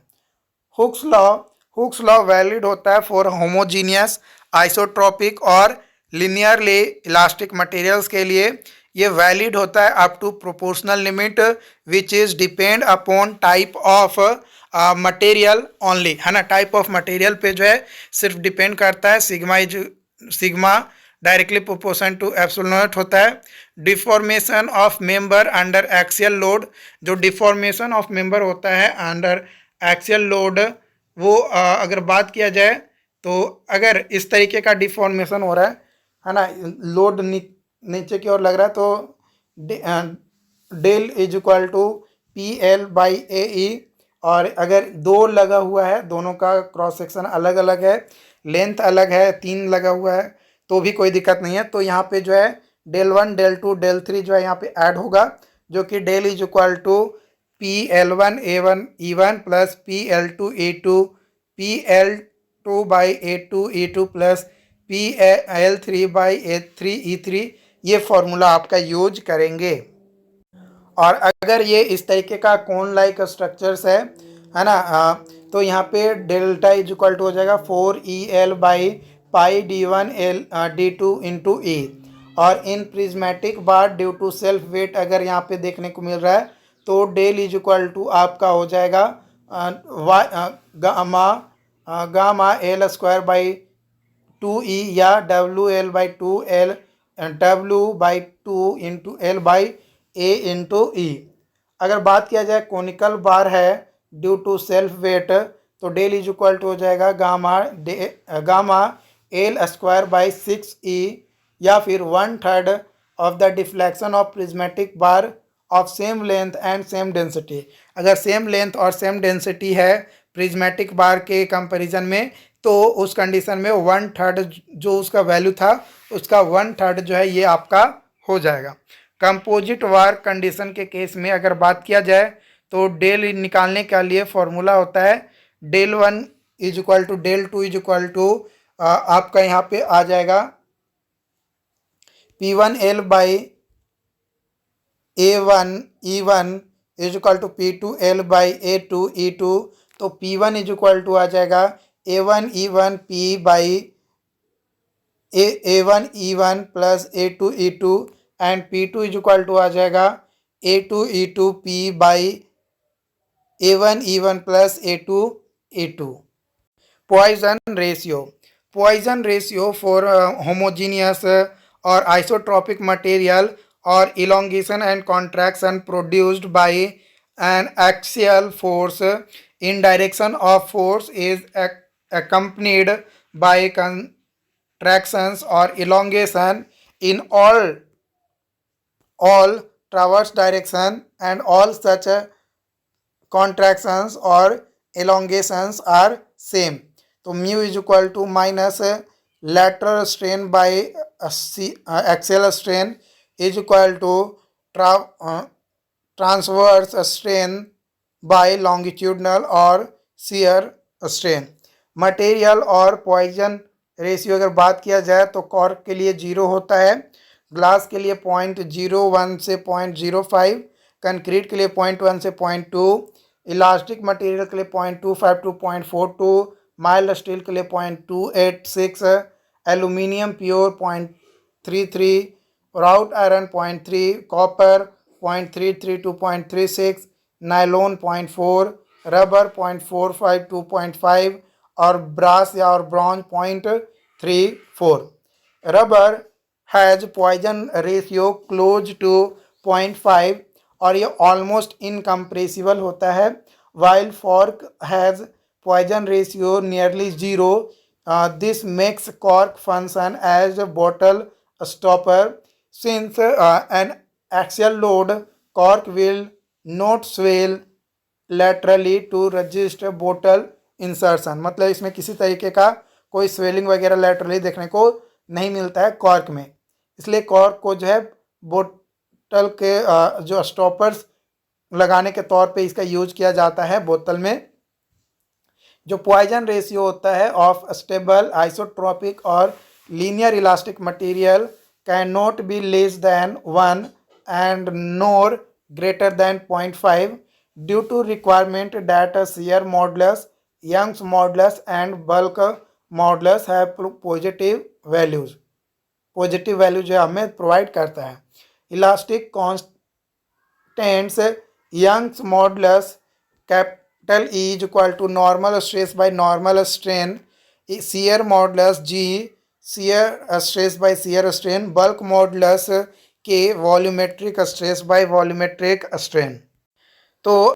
हुक्स लॉ वैलिड होता है फॉर होमोजीनियस आइसोट्रोपिक और लिनियरली इलास्टिक मटेरियल्स के लिए। ये वैलिड होता है up to proportional limit which is depend upon type of material only, है ना। टाइप ऑफ मटेरियल पे जो है सिर्फ डिपेंड करता है। Sigma directly proportion to epsilon not होता है। Deformation of member under axial load, जो डिफॉर्मेशन ऑफ मेंबर होता है अंडर एक्सियल लोड वो अगर बात किया जाए तो अगर इस तरीके का डिफॉर्मेशन हो रहा है ना, लोड नीचे की ओर लग रहा है तो del is equal to PL/AE, और अगर 2 लगा हुआ है दोनों का क्रॉस सेक्शन अलग अलग है, लेंथ अलग है, 3 लगा हुआ है तो भी कोई दिक्कत नहीं है। तो यहाँ पे जो है डेल 1 डेल 2 डेल 3 जो है यहाँ पे ऐड होगा, जो कि del is equal to PL1 A1 E1 plus PL2 A2 PL2/A2 plus PL3/A3 ये फॉर्मूला आपका यूज करेंगे। और अगर ये इस तरीके का कोन लाइक स्ट्रक्चर्स है ना, तो यहाँ पे डेल्टा इज इक्वल टू हो जाएगा 4EL/πD1L/D2 × E। और in prismatic bar due to self weight अगर यहाँ पे देखने को मिल रहा है तो डेल इज इक्वल टू आपका हो जाएगा गामा L²/2E या WL/2L W/2 इंटू L/A/E। अगर बात किया जाए कोनिकल बार है ड्यू टू सेल्फ वेट तो डेल इज इक्वल टू हो जाएगा गामा L²/6E या फिर 1/3 of the deflection of prismatic bar of same length and same density. अगर सेम लेंथ और सेम डेंसिटी है प्रिज्मेटिक बार के कंपैरिजन में तो उस कंडीशन में 1/3 जो उसका वैल्यू था उसका 1/3 जो है ये आपका हो जाएगा। कंपोजिट वार कंडीशन के केस में अगर बात किया जाए तो डेल निकालने के लिए फॉर्मूला होता है del 1 is equal to del 2 is equal to आपका यहाँ पे आ जाएगा P1L/A1 is equal to P2L/A2 तो P1 इज इक्वल टू आ जाएगा A1 plus A2 and P2 is equal to आ जाएगा A2 P/A1 plus A2। Poisson ratio for homogeneous or isotropic material or elongation and contraction produced by an axial force in direction of force is accompanied by contractions or elongation in all transverse direction, and all such contractions or elongations are same। तो mu is equal to minus lateral strain by axial strain is equal to transverse strain by longitudinal or shear strain। Material और Poisson ratio अगर बात किया जाए तो cork के लिए 0 होता है, ग्लास के लिए 0.01 से 0.05, कंक्रीट के लिए 0.1 से 0.2, इलास्टिक मटेरियल के लिए 0.25 टू 0.42, माइल्ड स्टील के लिए 0.286, aluminium pure 0.33, wrought iron 0.3, copper 0.33 to 0.36, nylon 0.4, rubber 0.45 to 0.5 और ब्रास या और bronze 0.34। Rubber has Poisson ratio close to 0.5 और ये ऑलमोस्ट इनकम्प्रेसिबल होता है, while fork has poison ratio nearly 0। This makes cork function as a bottle stopper। Since an axial load, cork will not swell laterally to resist bottle insertion। मतलब इसमें किसी तरीके का कोई स्वेलिंग वगैरह लैटरली देखने को नहीं मिलता है कॉर्क में, इसलिए कॉर्क को जो है बोतल के जो स्टॉपर्स लगाने के तौर पे इसका यूज किया जाता है बोतल में। जो पॉइजन रेशियो होता है ऑफ स्टेबल आइसोट्रोपिक और linear elastic material can not be less than 1 and nor greater than 0.5 due to requirement that shear modulus, Young's modulus and bulk modulus have positive values. Positive value जो हमें provide करता है। Elastic constants, Young's modulus capital E is equal to normal stress by normal strain, shear modulus G shear stress by shear strain, bulk modulus K volumetric stress by volumetric strain. तो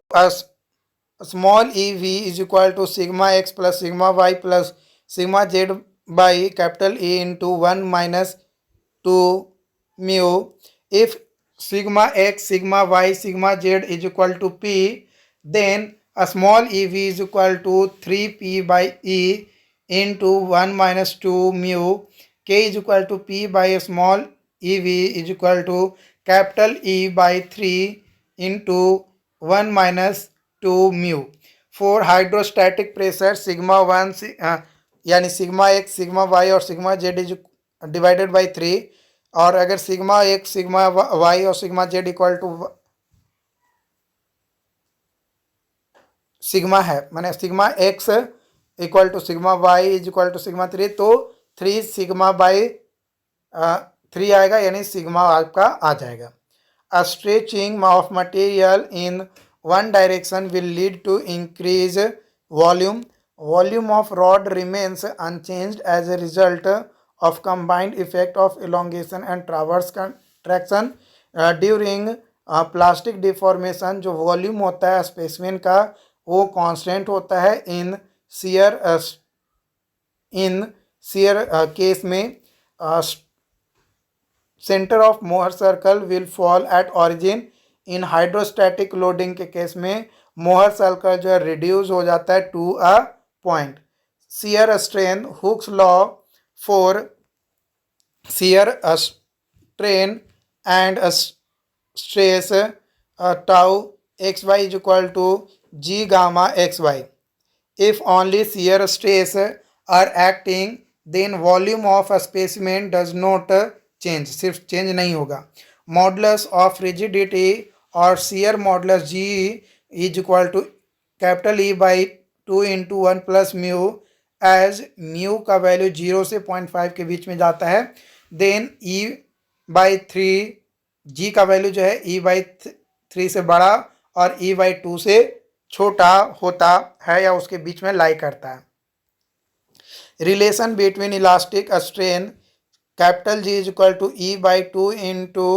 small EV is equal to sigma x plus sigma y plus sigma z by capital A into 1 minus 2 mu. If sigma x sigma y sigma z is equal to P, then a small ev is equal to 3p by E into 1 minus 2 mu। K is equal to P by a small EV is equal to capital E by 3 into 1 minus 2 mu. For hydrostatic pressure sigma 1 यानी sigma x sigma y और sigma z is divided by 3, और अगर sigma x sigma y और sigma z equal to sigma है, माने sigma x equal to sigma y is equal to sigma 3, तो 3 sigma by 3 आएगा, यानी सिग्मा आपका आ जाएगा. A stretching of material in one direction will lead to increase volume. Volume of rod remains unchanged as a result of combined effect of elongation and transverse contraction. During plastic deformation जो volume होता है specimen का वो constant होता है. In shear case में centre of Mohr circle will fall at origin. In hydrostatic loading के केस में मोहर सर्कल जो है रिड्यूस हो जाता है to a point. Shear strain Hooke's law for shear strain and stress tau x y is equal to G gamma x y. If only shear stress are acting, then volume of a specimen does not change. सिर्फ change नहीं होगा. Modulus of rigidity और shear modulus G is equal to capital E by 2 into 1 plus mu. As mu का value 0 से 0.5 के बीच में जाता है, देन E बाई 3 G का वैल्यू जो है E बाई 3 से बड़ा और E बाई 2 से छोटा होता है या उसके बीच में लाई करता है. Relation between elastic strain capital G is equal to E by 2 into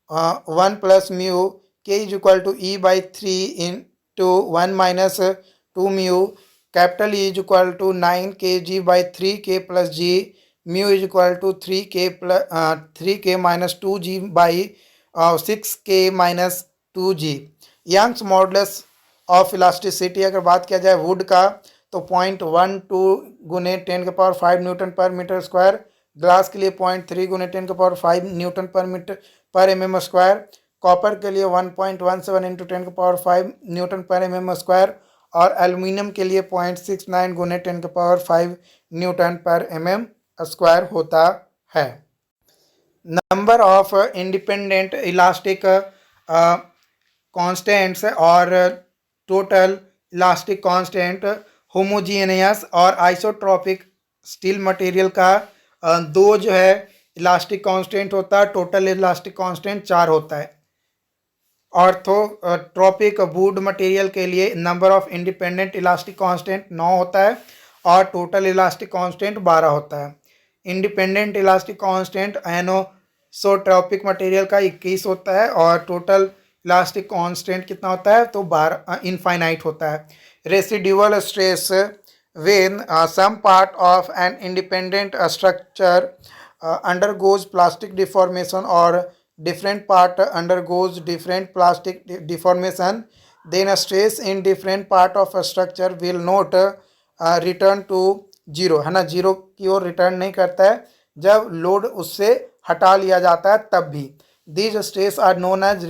1 plus mu. K is equal to E by 3 into 1 minus 2 mu. Capital E is equal to 9 kg by 3K plus G. Mu is equal to 3K minus 2G by 6K minus 2G. Young's modulus of elasticity अगर बात किया जाए would का तो 0.12 गुने 10 के power 5 Newton पर metre square. Glass के लिए 0.3 गुने 10 के पावर 5 न्यूटन पर मीटर पर एमएम स्क्वायर. कॉपर के लिए 1.17 इंटू 10 के पावर 5 न्यूटन पर एमएम स्क्वायर. और एल्यूमिनियम के लिए 0.69 गुने 10 के पावर 5 न्यूटन पर एमएम स्क्वायर होता है. Number of independent elastic constants और टोटल इलास्टिक कांस्टेंट होमोजीनियस और आइसोट्रॉपिक स्टील मटेरियल का दो जो है इलास्टिक कांस्टेंट होता है. टोटल इलास्टिक कांस्टेंट 4 होता है. ऑर्थोट्रॉपिक वुड मटेरियल के लिए number of independent elastic constant 9 होता है और टोटल इलास्टिक कांस्टेंट 12 होता है. Independent elastic constant anisotropic material का 21 होता है और टोटल इलास्टिक कांस्टेंट कितना होता है तो 12 इनफाइनाइट होता है. Residual stress when some part of an independent structure undergoes plastic deformation और different part undergoes different plastic deformation, then a stress in different part of a structure will not return to zero, है ना. Zero की ओर return नहीं करता है जब load उससे हटा लिया जाता है तब भी. These stress are known as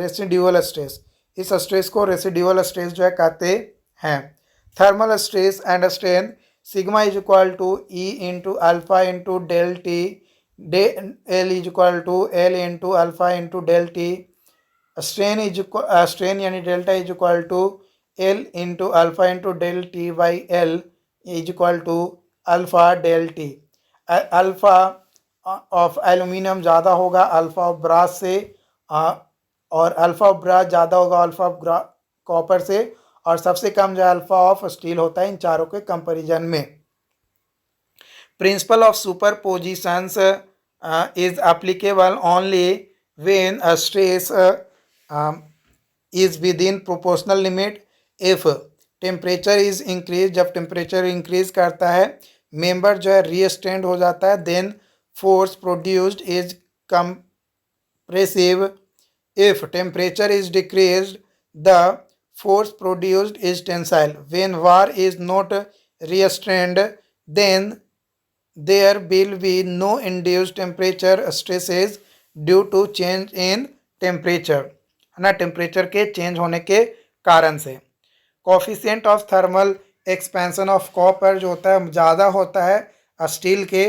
residual stress. इस स्ट्रेस को रेसिड्यूअल स्ट्रेस जो है कहते हैं. Thermal stress and strain sigma is equal to e into alpha into del t. L is equal to l into alpha into del t. Strain यानी delta is equal to l into alpha into del t by l is equal to alpha del t. Alpha of aluminium ज़्यादा होगा alpha of brass से, और alpha of brass ज़्यादा होगा alpha of copper से, और सबसे कम जो अल्फा ऑफ स्टील होता है इन चारों के कंपैरिजन में. Principle of superpositions is applicable only when a stress is within proportional limit. If temperature is increased, जब temperature increase करता है member जो है restrained हो जाता है, then force produced is compressive. If temperature is decreased, the force produced is tensile. When var is not restrained, then there will be no induced temperature stresses due to change in temperature, है ना, temperature के change होने के कारण से। Coefficient of thermal expansion of copper जो होता है ज़्यादा होता है स्टील के,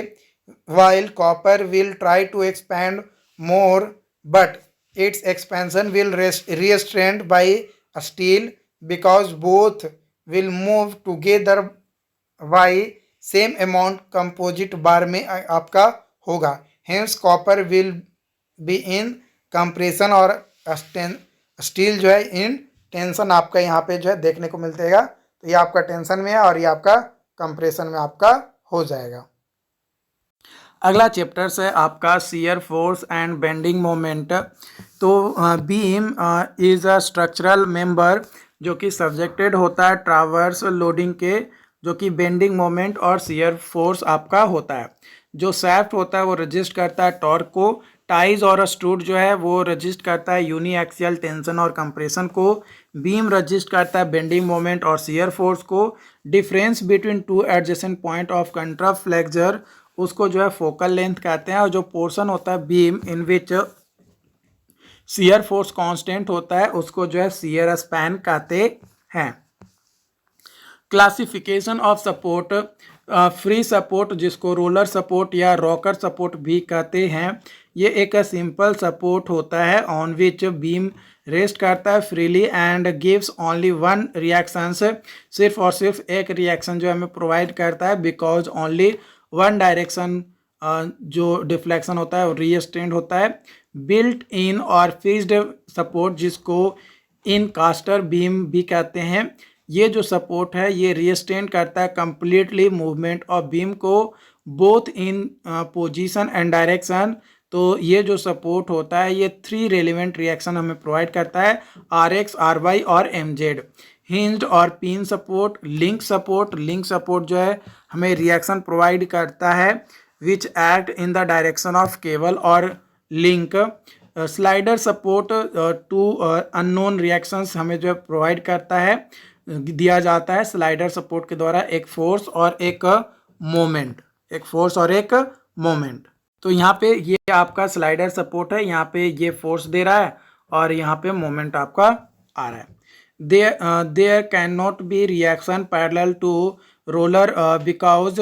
while copper will try to expand more but its expansion will restrained by steel because both will move together by same amount composite bar में आपका होगा। Hence copper will be in compression और steel जो है in tension आपका यहाँ पे जो है देखने को मिलतेगा। तो ये आपका टेंशन में है और ये आपका कंप्रेशन में आपका हो जाएगा। अगला चैप्टर्स है आपका shear force and bending moment. तो beam is a structural member जो कि सब्जेक्टेड होता है ट्रावर्स लोडिंग के, जो कि बेंडिंग मोमेंट और शियर फोर्स आपका होता है। जो सैफ्ट होता है वो रजिस्ट करता है टॉर्क को, टाइज और स्ट्रूड जो है वो रजिस्ट करता है यूनी एक्सियल टेंशन और कंप्रेशन को, बीम रजिस्ट करता है बेंडिंग मोमेंट और शियर फोर्स को। Difference between two adjacent point of कंट्रा flexor उसको जो है फोकल लेंथ कहते हैं, और जो पोर्शन होता है बीम इन विच शियर फोर्स कांस्टेंट होता है उसको जो है शियर स्पैन कहते हैं। Classification of support, free support जिसको रोलर सपोर्ट या रॉकर सपोर्ट भी कहते हैं, ये एक सिंपल सपोर्ट होता है ऑन विच बीम रेस्ट करता है freely and gives only one reactions, सिर्फ और सिर्फ एक रिएक्शन जो हमें प्रोवाइड करता है बिकॉज ओनली वन डायरेक्शन जो डिफ्लेक्शन होता है वो रीस्ट्रेंड होता है। बिल्ट इन और फिक्स्ड सपोर्ट जिसको इन कास्टर बीम भी कहते हैं, ये जो सपोर्ट है ये रीस्ट्रेंड करता है कंप्लीटली मूवमेंट ऑफ बीम को both in position and direction. तो ये जो सपोर्ट होता है ये 3 रेलिवेंट रिएक्शन हमें प्रोवाइड करता है, RX, RY और MZ। हिंज्ड और पिन सपोर्ट, लिंक सपोर्ट जो है हमें रिएक्शन प्रोवाइड करता है which act in the direction of cable और link. Slider support two unknown reactions हमें जो है प्रोवाइड करता है, दिया जाता है स्लाइडर सपोर्ट के द्वारा एक फोर्स और एक मोमेंट। तो यहाँ पे ये आपका स्लाइडर सपोर्ट है, यहाँ पे ये फोर्स दे रहा है और यहाँ पे मोमेंट आपका आ रहा है। There can not be reaction parallel to roller because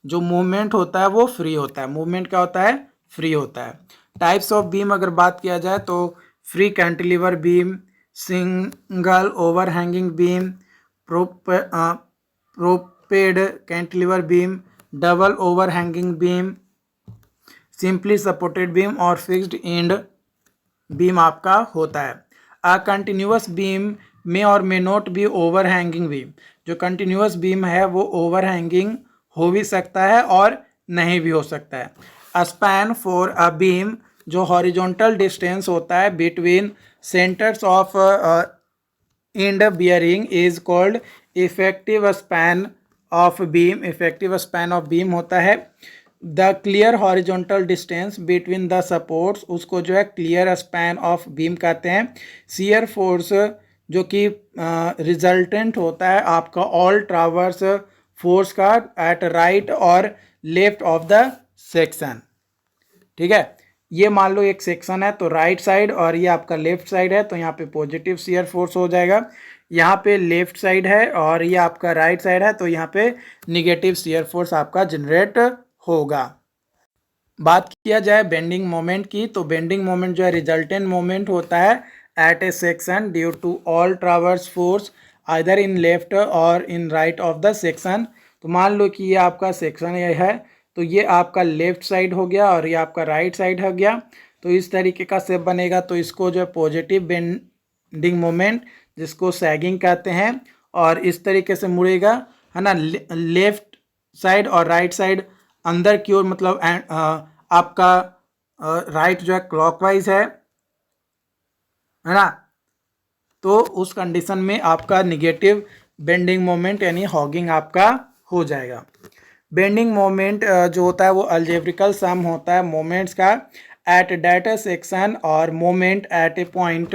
जो मूवमेंट होता है वो फ्री होता है। मूवमेंट क्या होता है? फ्री होता है। टाइप्स ऑफ बीम अगर बात किया जाए तो free cantilever beam, single overhanging beam, prepaid cantilever beam, double overhanging beam, simply supported beam और फिक्स्ड एंड बीम आपका होता है। अ कंटिन्यूअस बीम में और may not be overhanging beam, जो कंटिन्यूअस बीम है वो ओवरहैंगिंग हो भी सकता है और नहीं भी हो सकता है। A span for a beam, जो हॉरिजॉन्टल डिस्टेंस होता है between centres of and bearing is called effective span of beam. Effective span of beam होता है the clear horizontal distance between the supports, उसको जो है क्लियर स्पैन ऑफ बीम कहते हैं। शियर फोर्स जो कि रिजल्टेंट होता है आपका ऑल ट्रावर्स फोर्स का एट राइट और लेफ्ट ऑफ द सेक्शन। ठीक है, ये मान लो एक सेक्शन है तो राइट साइड और ये आपका लेफ्ट साइड है, तो यहाँ पे पॉजिटिव शियर फोर्स हो जाएगा। यहाँ पे लेफ्ट साइड है और ये आपका राइट साइड है तो यहाँ पे निगेटिव शियर फोर्स आपका जनरेट होगा। बात किया जाए बेंडिंग मोमेंट की, तो बेंडिंग मोमेंट जो है रिजल्टेंट मोमेंट होता है at a section due to all transverse force either in left or in right of the section. तो मान लो कि ये आपका सेक्शन ये है तो ये आपका लेफ्ट साइड हो गया और ये आपका राइट साइड हो गया, तो इस तरीके का शेप बनेगा। तो इसको जो है पॉजिटिव बेंडिंग मोमेंट जिसको सैगिंग कहते हैं, और इस तरीके से मुड़ेगा, है ना, लेफ्ट साइड और राइट साइड अंदर की ओर, मतलब आपका राइट जो है क्लॉकवाइज है ना, तो उस कंडीशन में आपका निगेटिव बेंडिंग मोमेंट यानी हॉगिंग आपका हो जाएगा। बेंडिंग मोमेंट जो होता है वो अलजेब्रिकल सम होता है मोमेंट्स का एट दैट सेक्शन और moment at a point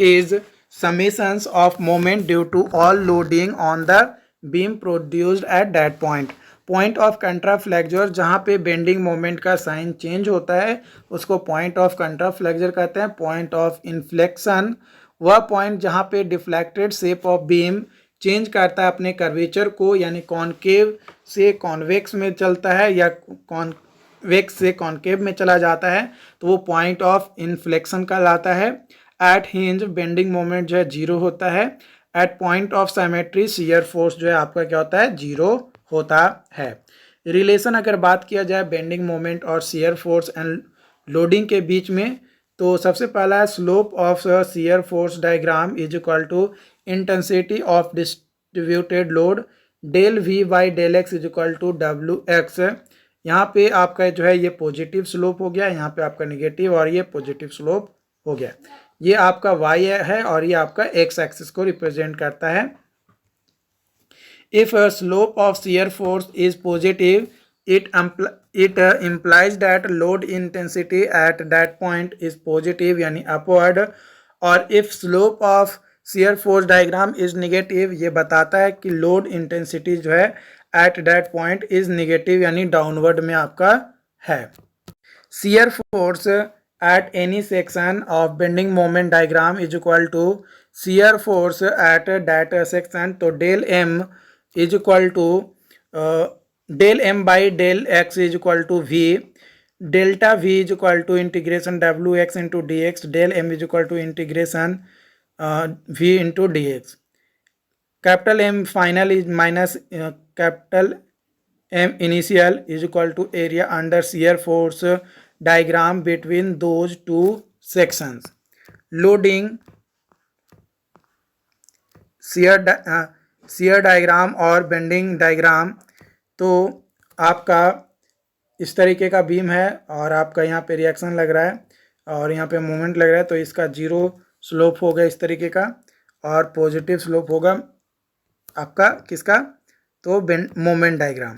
is summations of moment due to all loading on the beam produced at that point. Point of contraflexure जहाँ पे बेंडिंग मोमेंट का साइन चेंज होता है उसको पॉइंट ऑफ कंट्राफ्लेक्सर कहते हैं। Point of inflection वह point जहाँ पे deflected shape of beam change करता है अपने कर्वेचर को, यानी कॉनकेव से कॉन्वेक्स में चलता है या कॉन्वेक्स से कॉनकेव में चला जाता है, तो वो पॉइंट ऑफ इन्फ्लेक्शन कहलाता है। एट हिंज बेंडिंग मोमेंट जो है जीरो होता है। At point of symmetry shear force जो है आपका क्या होता है, जीरो होता है। रिलेशन अगर बात किया जाए बेंडिंग मोमेंट और शियर फोर्स एंड लोडिंग के बीच में, तो सबसे पहला है slope of shear force diagram is equal to intensity of distributed load del v by del x is equal to डब्ल्यू एक्स। यहाँ पे आपका जो है ये पॉजिटिव स्लोप हो गया, यहाँ पे आपका निगेटिव और ये पॉजिटिव स्लोप हो गया। ये आपका वाई है और ये आपका एक्स एक्सिस को रिप्रेजेंट करता है। If slope of shear force is positive it implies that load intensity at that point is positive यानी upward, और if slope of shear force diagram is negative ये बताता है कि load intensity जो है at that point is negative यानी downward में आपका है। shear force at any section of bending moment diagram is equal to shear force at that section, तो del m is equal to del m by del x is equal to v, delta v is equal to integration डब्ल्यू x into d x, del m is equal to integration v into d x. Capital m final is minus capital m initial is equal to area under shear force diagram between those two sections. Loading shear diagram और bending diagram, तो आपका इस तरीके का beam है और आपका यहाँ पे रिएक्शन लग रहा है और यहाँ पे मोमेंट लग रहा है, तो इसका जीरो स्लोप होगा इस तरीके का और पॉजिटिव स्लोप होगा आपका किसका, तो मोमेंट डायग्राम।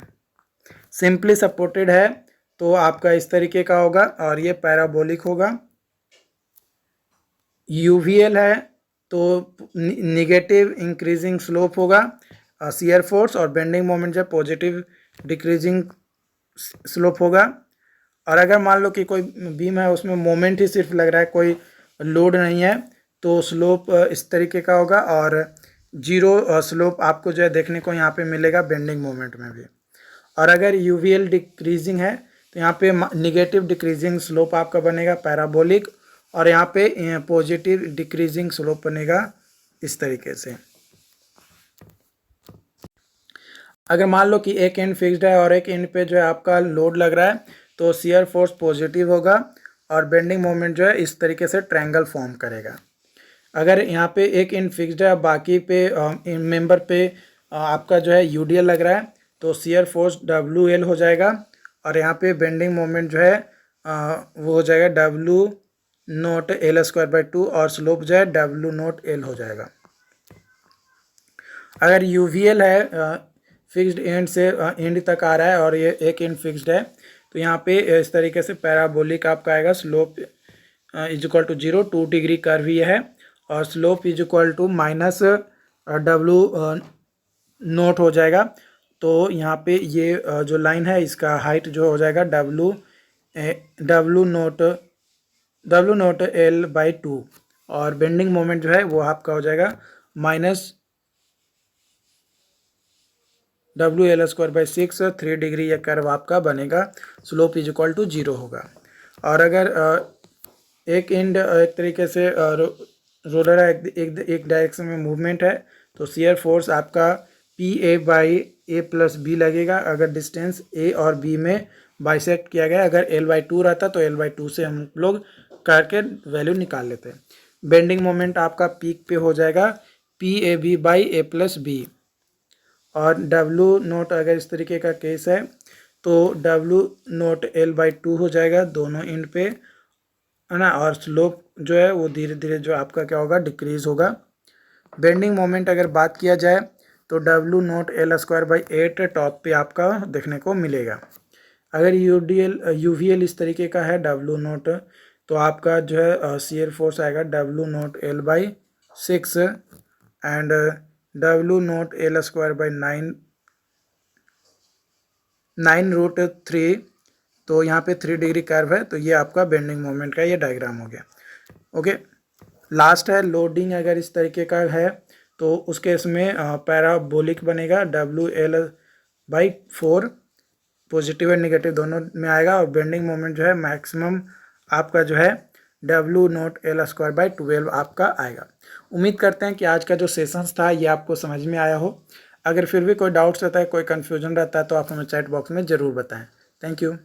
सिंपली सपोर्टेड है तो आपका इस तरीके का होगा और ये पैराबोलिक होगा। यूवीएल है तो निगेटिव इंक्रीजिंग स्लोप होगा शियर फोर्स, और बेंडिंग मोमेंट जो पॉजिटिव डिक्रीजिंग स्लोप होगा। और अगर मान लो कि कोई बीम है उसमें मोमेंट ही सिर्फ लग रहा है, कोई लोड नहीं है, तो स्लोप इस तरीके का होगा और जीरो स्लोप आपको जो है देखने को यहाँ पे मिलेगा बेंडिंग मोमेंट में भी। और अगर यूवीएल डिक्रीजिंग है तो यहाँ पे निगेटिव डिक्रीजिंग स्लोप आपका बनेगा पैराबोलिक, और यहाँ पे पॉजिटिव डिक्रीजिंग स्लोप बनेगा इस तरीके से। अगर मान लो कि एक एंड फिक्स्ड है और एक एंड पे जो है आपका लोड लग रहा है, तो शियर फोर्स पॉजिटिव होगा और बेंडिंग मोमेंट जो है इस तरीके से ट्रायंगल फॉर्म करेगा। अगर यहाँ पे एक एंड फिक्स्ड है, बाकी पे मेंबर पे आपका जो है यूडीएल लग रहा है, तो शियर फोर्स डब्ल्यू एल हो जाएगा और यहाँ पे बेंडिंग मोमेंट जो है वो हो जाएगा W naught L square by two, और स्लोप जो है डब्ल्यू नोट एल हो जाएगा। अगर यूवीएल है फिक्स्ड एंड से एंड तक आ रहा है और ये एक एंड फिक्स्ड है, तो यहाँ पे इस तरीके से पैराबोलिक आपका आएगा। Slope is equal to 0, 2 degree curve ये है, और slope is equal to minus डब्ल्यू नोट हो जाएगा। तो यहाँ पे ये जो लाइन है इसका हाइट जो हो जाएगा W naught l by to, और बेंडिंग मोमेंट जो है वो आपका हो जाएगा minus W L square by 6, 3 degree यह कर्व आपका बनेगा। स्लोप इज इक्वल टू 0 होगा। और अगर एक एंड एक तरीके से रोलर है, एक डायरेक्शन में मूवमेंट है, तो शियर फोर्स आपका P a by a plus b लगेगा। अगर डिस्टेंस ए और बी में बाइसेक्ट किया गया, अगर एल बाई टू रहता तो एल बाई टू से हम लोग करके वैल्यू निकाल लेते हैं। बेंडिंग मोमेंट आपका पीक पे हो जाएगा P a b by a plus b, और डब्ल्यू नोट अगर इस तरीके का केस है तो डब्ल्यू नोट एल बाई टू हो जाएगा दोनों एंड पे, है ना। और स्लोप जो है वो धीरे धीरे जो आपका क्या होगा, डिक्रीज होगा। बेंडिंग मोमेंट अगर बात किया जाए तो डब्ल्यू naught L square by 8 top पे आपका देखने को मिलेगा। अगर यूवीएल इस तरीके का है डब्ल्यू नोट, तो आपका जो है शियर फोर्स आएगा W naught l by 6 and W naught L square by 9 9√3, तो यहाँ पे 3 डिग्री कर्व है, तो ये आपका बेंडिंग मोमेंट का ये डायग्राम हो गया। ओके, लास्ट है लोडिंग। अगर इस तरीके का है तो उस केस में पैराबोलिक बनेगा, WL/4 पॉजिटिव एंड नेगेटिव दोनों में आएगा, और बेंडिंग मोमेंट जो है मैक्सिमम आपका जो है W0L²/12 आपका आएगा। उम्मीद करते हैं कि आज का जो सेशंस था ये आपको समझ में आया हो। अगर फिर भी कोई डाउट्स रहता है, कोई कन्फ्यूजन रहता है, तो आप हमें चैट बॉक्स में ज़रूर बताएं। Thank you.